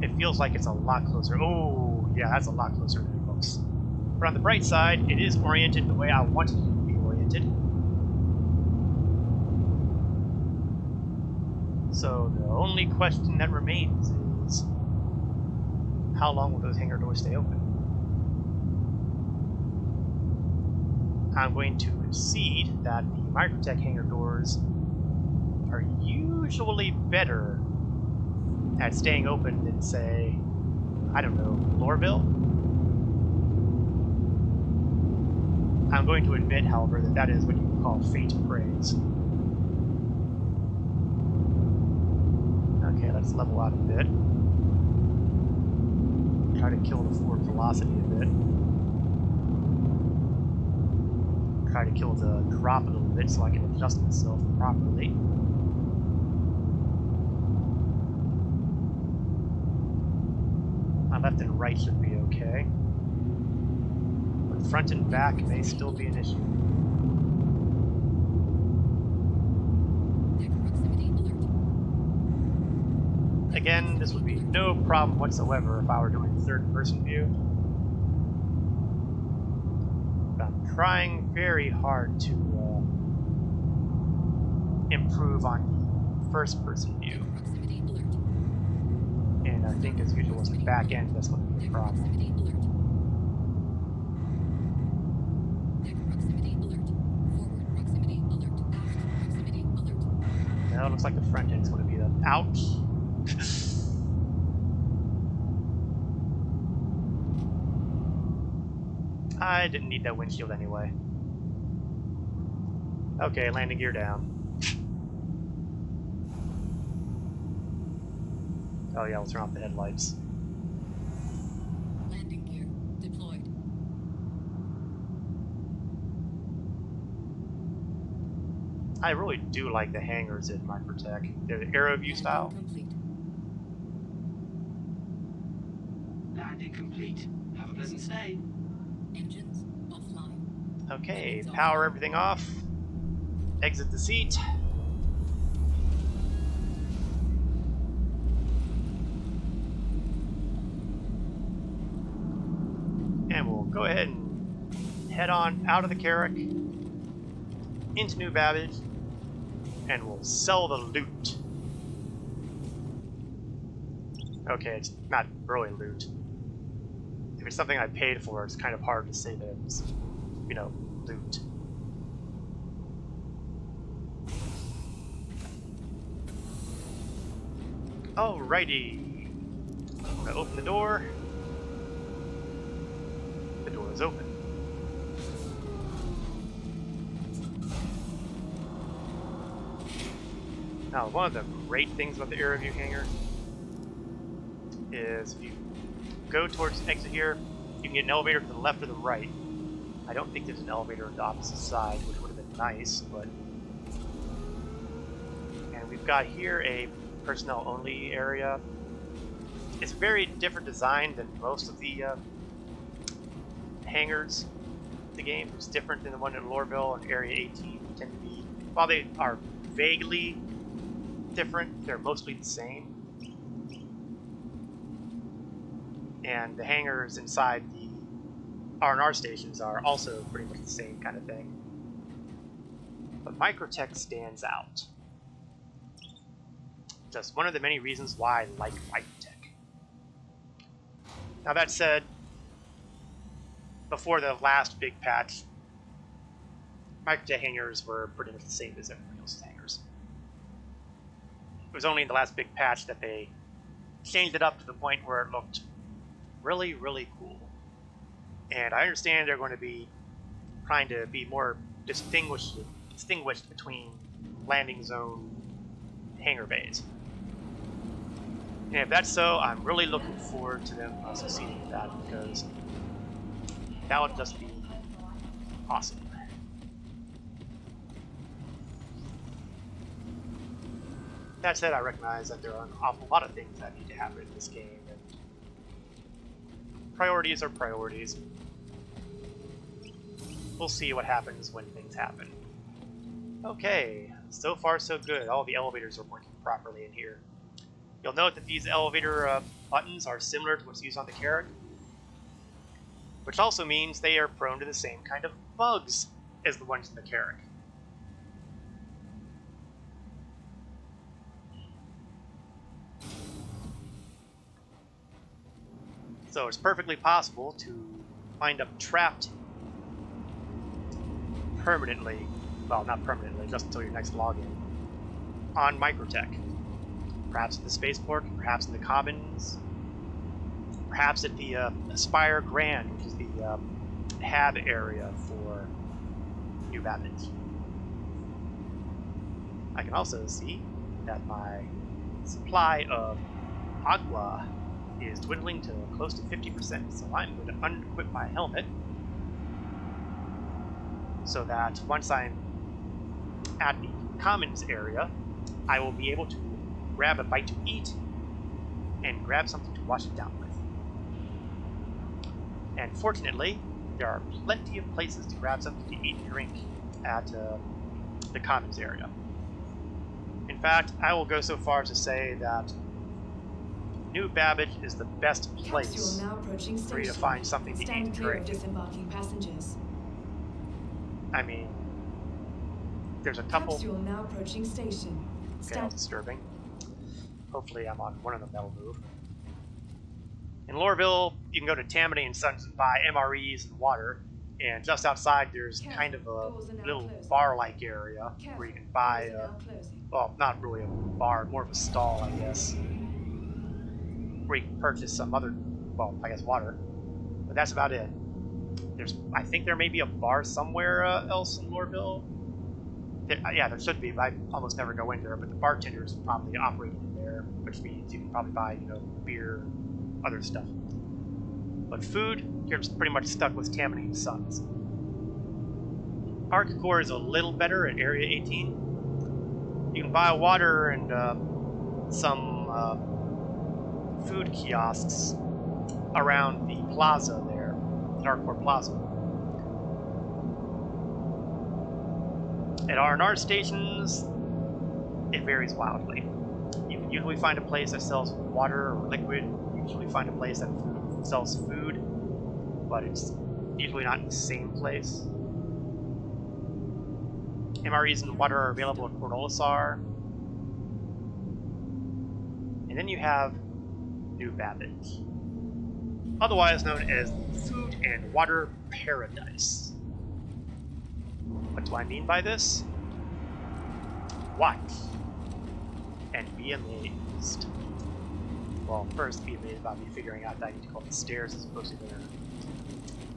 It feels like it's a lot closer. Oh, yeah, that's a lot closer than it looks. But on the bright side, it is oriented the way I want it to be oriented. So the only question that remains is, how long will those hangar doors stay open? I'm going to concede that the Microtech hangar doors are usually better at staying open than, say, I don't know, Lorville? I'm going to admit, however, that that is what you would call faint praise. Okay, let's level out a bit. Try to kill the forward velocity a bit. Try to kill the drop a little bit so I can adjust myself properly. My left and right should be okay. But front and back may still be an issue. Again, this would be no problem whatsoever if I were doing third-person view. But I'm trying very hard to improve on the first-person view. And I think, as usual, it's the back end that's going to be a problem. Now it looks like the front end's going to be the ouch. I didn't need that windshield anyway. Okay, landing gear down. Oh yeah, we'll turn off the headlights. Landing gear deployed. I really do like the hangars in Microtech. They're the AeroView style. Complete. Landing complete. Have a pleasant stay. Engines offline. Okay, power everything off. Exit the seat. And we'll go ahead and head on out of the Carrack into New Babbage, and we'll sell the loot. Okay, it's not really loot. If it's something I paid for, it's kind of hard to say that it's, you know, loot. Alrighty. I'm gonna open the door. is open. Now, one of the great things about the area view hangar is if you go towards the exit here, you can get an elevator to the left or the right. I don't think there's an elevator on the opposite side, which would have been nice, but... And we've got here a personnel-only area. It's a very different design than most of the hangars in the game. It's different than the one in Loreville and Area 18 tend to be. While they are vaguely different, they're mostly the same. And the hangars inside the R&R stations are also pretty much the same kind of thing. But Microtech stands out. Just one of the many reasons why I like Microtech. Now that said, before the last big patch, Microtech hangars were pretty much the same as everybody else's hangars. It was only in the last big patch that they changed it up to the point where it looked really, really cool. And I understand they're going to be trying to be more distinguished between landing zone hangar bays. And if that's so, I'm really looking forward to them succeeding with that, because that would just be awesome. That said, I recognize that there are an awful lot of things that need to happen in this game, and priorities are priorities. We'll see what happens when things happen. Okay, so far so good. All the elevators are working properly in here. You'll note that these elevator buttons are similar to what's used on the Carrack, which also means they are prone to the same kind of bugs as the ones in the Carrack. So it's perfectly possible to wind up trapped permanently, well, not permanently, just until your next login, on Microtech. Perhaps at the spaceport, perhaps in the Commons, perhaps at the Aspire Grand, which is the hab area for New Babbage. I can also see that my supply of aqua is dwindling to close to 50%, so I'm going to unequip my helmet so that once I'm at the Commons area, I will be able to grab a bite to eat and grab something to wash it down with. And fortunately, there are plenty of places to grab something to eat and drink at the Commons area. In fact, I will go so far as to say that New Babbage is the best place for you to find something to eat and drink. Disembarking passengers. I mean, there's a couple. Capsule now approaching station. Okay, that's disturbing. Hopefully I'm on one of them that'll move. In Loreville, you can go to Tammany and Sons and buy MREs and water, and just outside there's kind of a little bar-like area where you can buy, well, not really a bar, more of a stall, I guess, where you can purchase some other, well, I guess water, but that's about it. I think there may be a bar somewhere else in Loreville. Yeah, there should be, but I almost never go in there, but the bartender's probably operating in there, which means you can probably buy, beer, other stuff. But food, you're just pretty much stuck with Tammany and Sons. Arc Core is a little better at Area 18. You can buy water and some food kiosks around the plaza there, the Arc Core Plaza. At R&R stations, it varies wildly. You can usually find a place that sells water or liquid. You usually find a place that sells food, but it's usually not in the same place. MREs and water are available at Port Olisar. And then you have New Babbage, otherwise known as the Food and Water Paradise. What do I mean by this? Watch and be amazed. Well, first be amazed about me figuring out that I need to go up the stairs as opposed to there.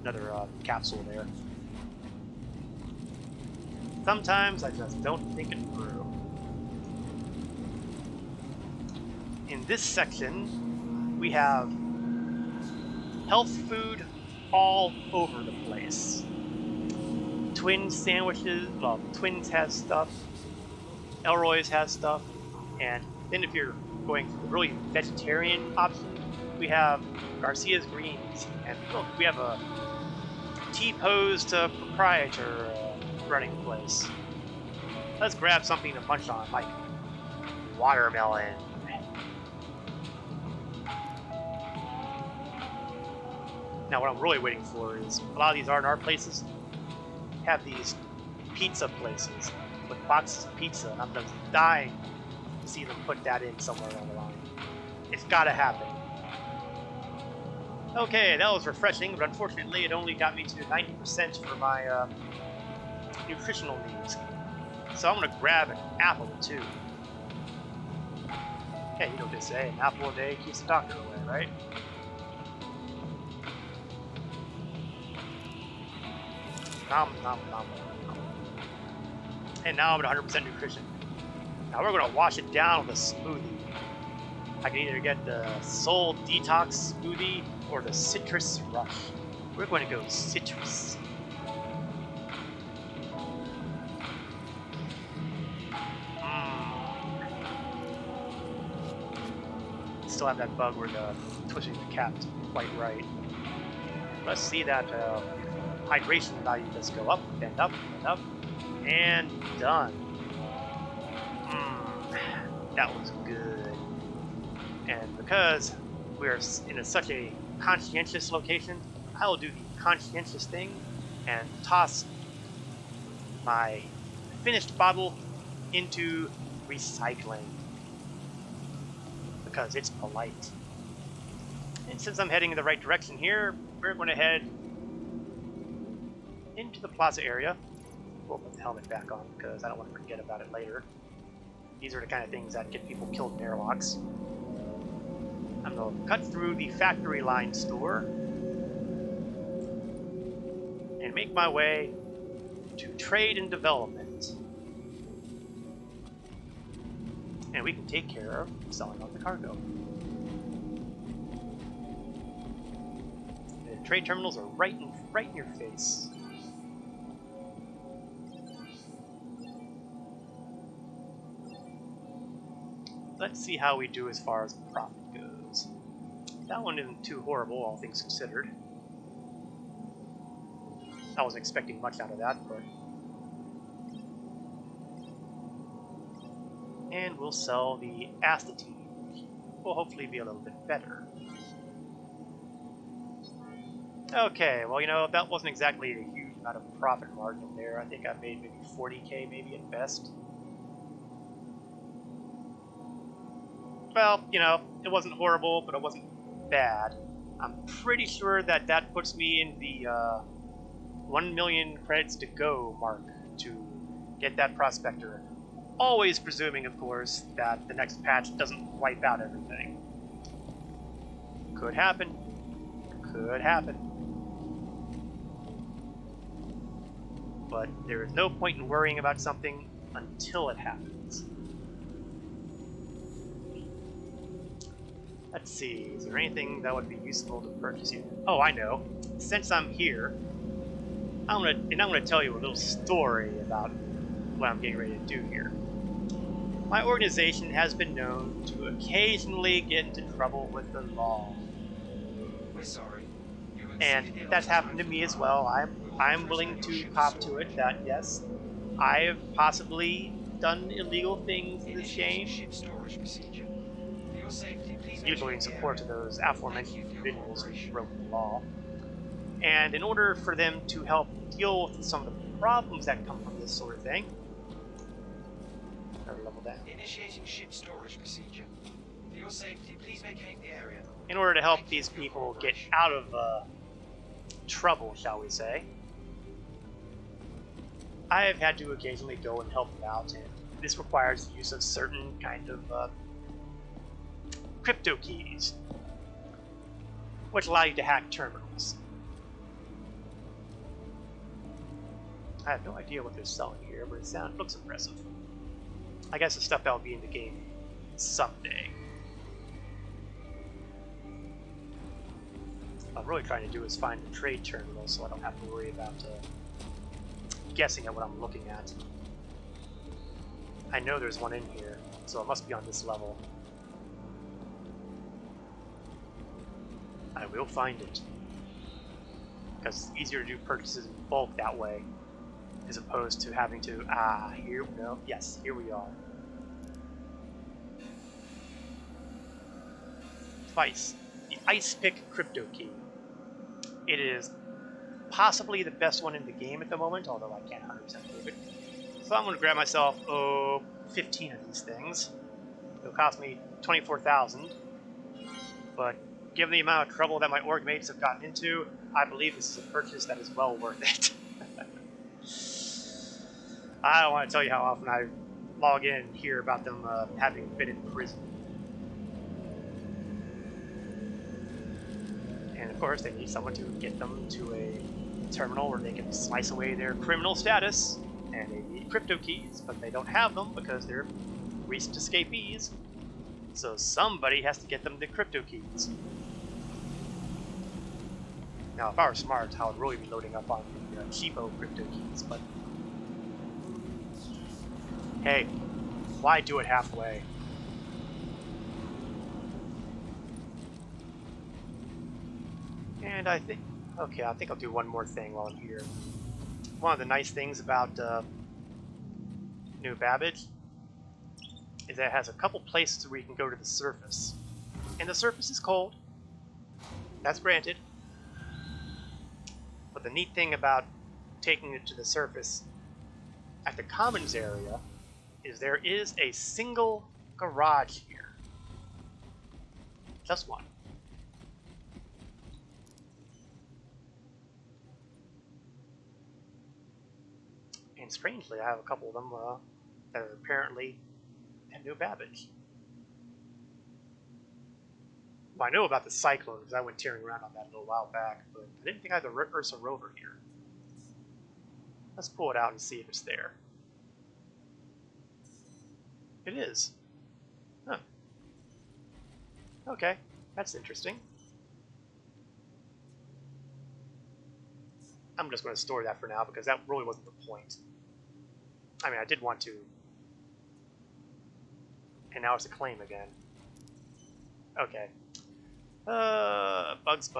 another capsule there. Sometimes I just don't think it through. In this section, we have health food all over the place. Twins sandwiches, well, Twins has stuff, Elroy's has stuff, and then if you're going for the really vegetarian option, we have Garcia's Greens, and look, we have a T-posed proprietor running the place. Let's grab something to munch on, like watermelon. Now what I'm really waiting for is a lot of these R&R places have these pizza places with boxes of pizza, and I'm just dying to see them put that in somewhere along the line. It's gotta happen. Okay, that was refreshing, but unfortunately it only got me to 90% for my nutritional needs. So I'm gonna grab an apple too. Hey, you know what they say, an apple a day keeps the doctor away, right? Nom, nom, nom, nom. And now I'm at 100% nutrition. Now we're gonna wash it down with a smoothie. I can either get the Soul Detox smoothie or the Citrus Rush. We're going to go citrus. Still have that bug where the twitching the cap isn't quite right. Let's see that hydration value just go up and up and up, and done. That was good. And because we're in such a conscientious location, I will do the conscientious thing and toss my finished bottle into recycling because it's polite. And since I'm heading in the right direction here, we're going to head into the plaza area. We'll put the helmet back on because I don't want to forget about it later. These are the kind of things that get people killed in airlocks. I'm going to cut through the factory line store and make my way to trade and development. And we can take care of selling off the cargo. The trade terminals are right in your face. Let's see how we do as far as profit goes. That one isn't too horrible, all things considered. I wasn't expecting much out of that, but... And we'll sell the astatine, which will hopefully be a little bit better. Okay, well, you know, that wasn't exactly a huge amount of profit margin there. I think I made maybe 40k, maybe at best. Well, you know, it wasn't horrible, but it wasn't bad. I'm pretty sure that that puts me in the 1 million credits to go mark to get that prospector. Always presuming, of course, that the next patch doesn't wipe out everything. Could happen. Could happen. But there is no point in worrying about something until it happens. Let's see, is there anything that would be useful to purchase here? Oh, I know. Since I'm here, I'm gonna tell you a little story about what I'm getting ready to do here. My organization has been known to occasionally get into trouble with the law. We're sorry. And that's happened to me as well. I'm willing to cop to it that yes, I have possibly done illegal things in this game. Ship storage procedure. For your safety, please Usually in support of those aforementioned individuals who broke the law. And in order for them to help deal with some of the problems that come from this sort of thing, better level that. Initiating ship storage procedure. For your safety, please vacate the area. In order to help these people get out of trouble, shall we say, I have had to occasionally go and help them out, and this requires the use of certain kind of crypto keys, which allow you to hack terminals. I have no idea what they're selling here, but it looks impressive. I guess the stuff that'll be in the game someday. What I'm really trying to do is find the trade terminal so I don't have to worry about guessing at what I'm looking at. I know there's one in here, so it must be on this level. I will find it. Because it's easier to do purchases in bulk that way, as opposed to having to, here we are. Vice, the Ice Pick crypto key. It is possibly the best one in the game at the moment, although I can't 100% prove it. So I'm going to grab myself, 15 of these things. It'll cost me 24,000, but given the amount of trouble that my org mates have gotten into, I believe this is a purchase that is well worth it. I don't want to tell you how often I log in and hear about them having been in prison. And of course, they need someone to get them to a terminal where they can slice away their criminal status, and they need crypto keys, but they don't have them because they're recent escapees. So somebody has to get them the crypto keys. Now, if I were smart, I would really be loading up on the cheapo crypto keys, but hey, why do it halfway? And I think I'll do one more thing while I'm here. One of the nice things about New Babbage is that it has a couple places where you can go to the surface. And the surface is cold. That's granted. But the neat thing about taking it to the surface at the commons area is there is a single garage here. Just one. And strangely, I have a couple of them that are apparently at New Babbage. Well, I know about the Cyclone because I went tearing around on that a little while back, but I didn't think I had the Ursa Rover here. Let's pull it out and see if it's there. It is. Huh. Okay, that's interesting. I'm just going to store that for now because that really wasn't the point. I mean, I did want to. And now it's a claim again. Okay. Bugs.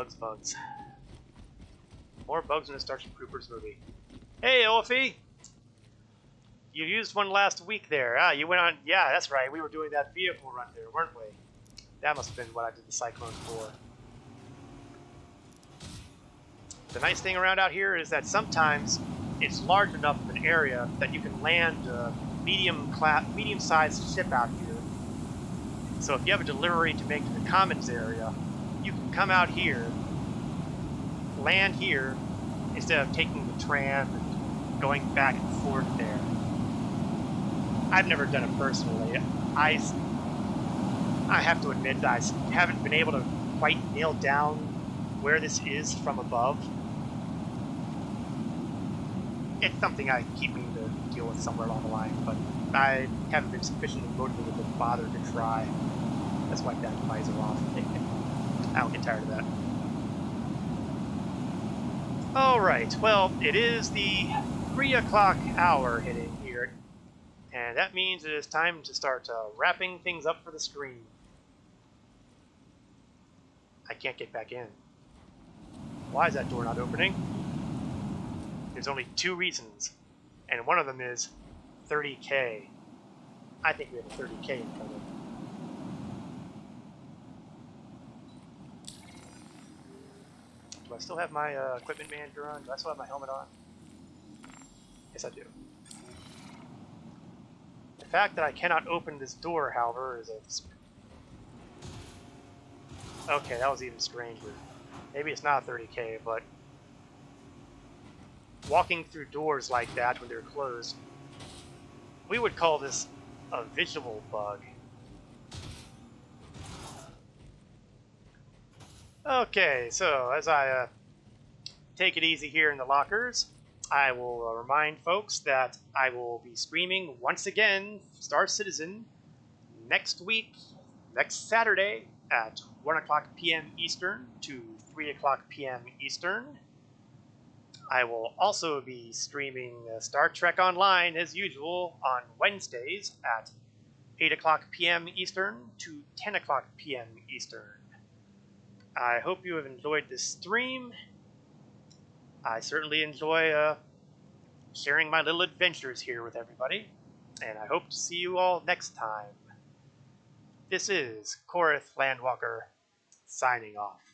More bugs in the Starship Troopers movie. Hey, Olafie! You used one last week there. You went on... Yeah, that's right. We were doing that vehicle run there, weren't we? That must have been what I did the Cyclone for. The nice thing around out here is that sometimes it's large enough of an area that you can land a medium-sized ship out here. So if you have a delivery to make to the commons area, you can come out here, land here, instead of taking the tram and going back and forth there. I've never done it personally. I have to admit that I haven't been able to quite nail down where this is from above. It's something I keep meaning to deal with somewhere along the line, but I haven't been sufficiently motivated to bother to try. Let's wipe that visor off. I don't get tired of that. Alright, well, it is the 3 o'clock hour hitting here, and that means it is time to start wrapping things up for the stream. I can't get back in. Why is that door not opening? There's only 2 reasons, and one of them is 30K. I think we have a 30K incoming. Do I still have my equipment manager on? Do I still have my helmet on? Yes, I do. The fact that I cannot open this door, however, is a... Okay, that was even stranger. Maybe it's not 30K, but walking through doors like that when they're closed, we would call this a visual bug. Okay, so as I take it easy here in the lockers, I will remind folks that I will be streaming once again Star Citizen next week, next Saturday at 1 o'clock p.m. Eastern to 3 o'clock p.m. Eastern. I will also be streaming Star Trek Online as usual on Wednesdays at 8 o'clock p.m. Eastern to 10 o'clock p.m. Eastern. I hope you have enjoyed this stream. I certainly enjoy sharing my little adventures here with everybody, and I hope to see you all next time. This is Korath Landwalker signing off.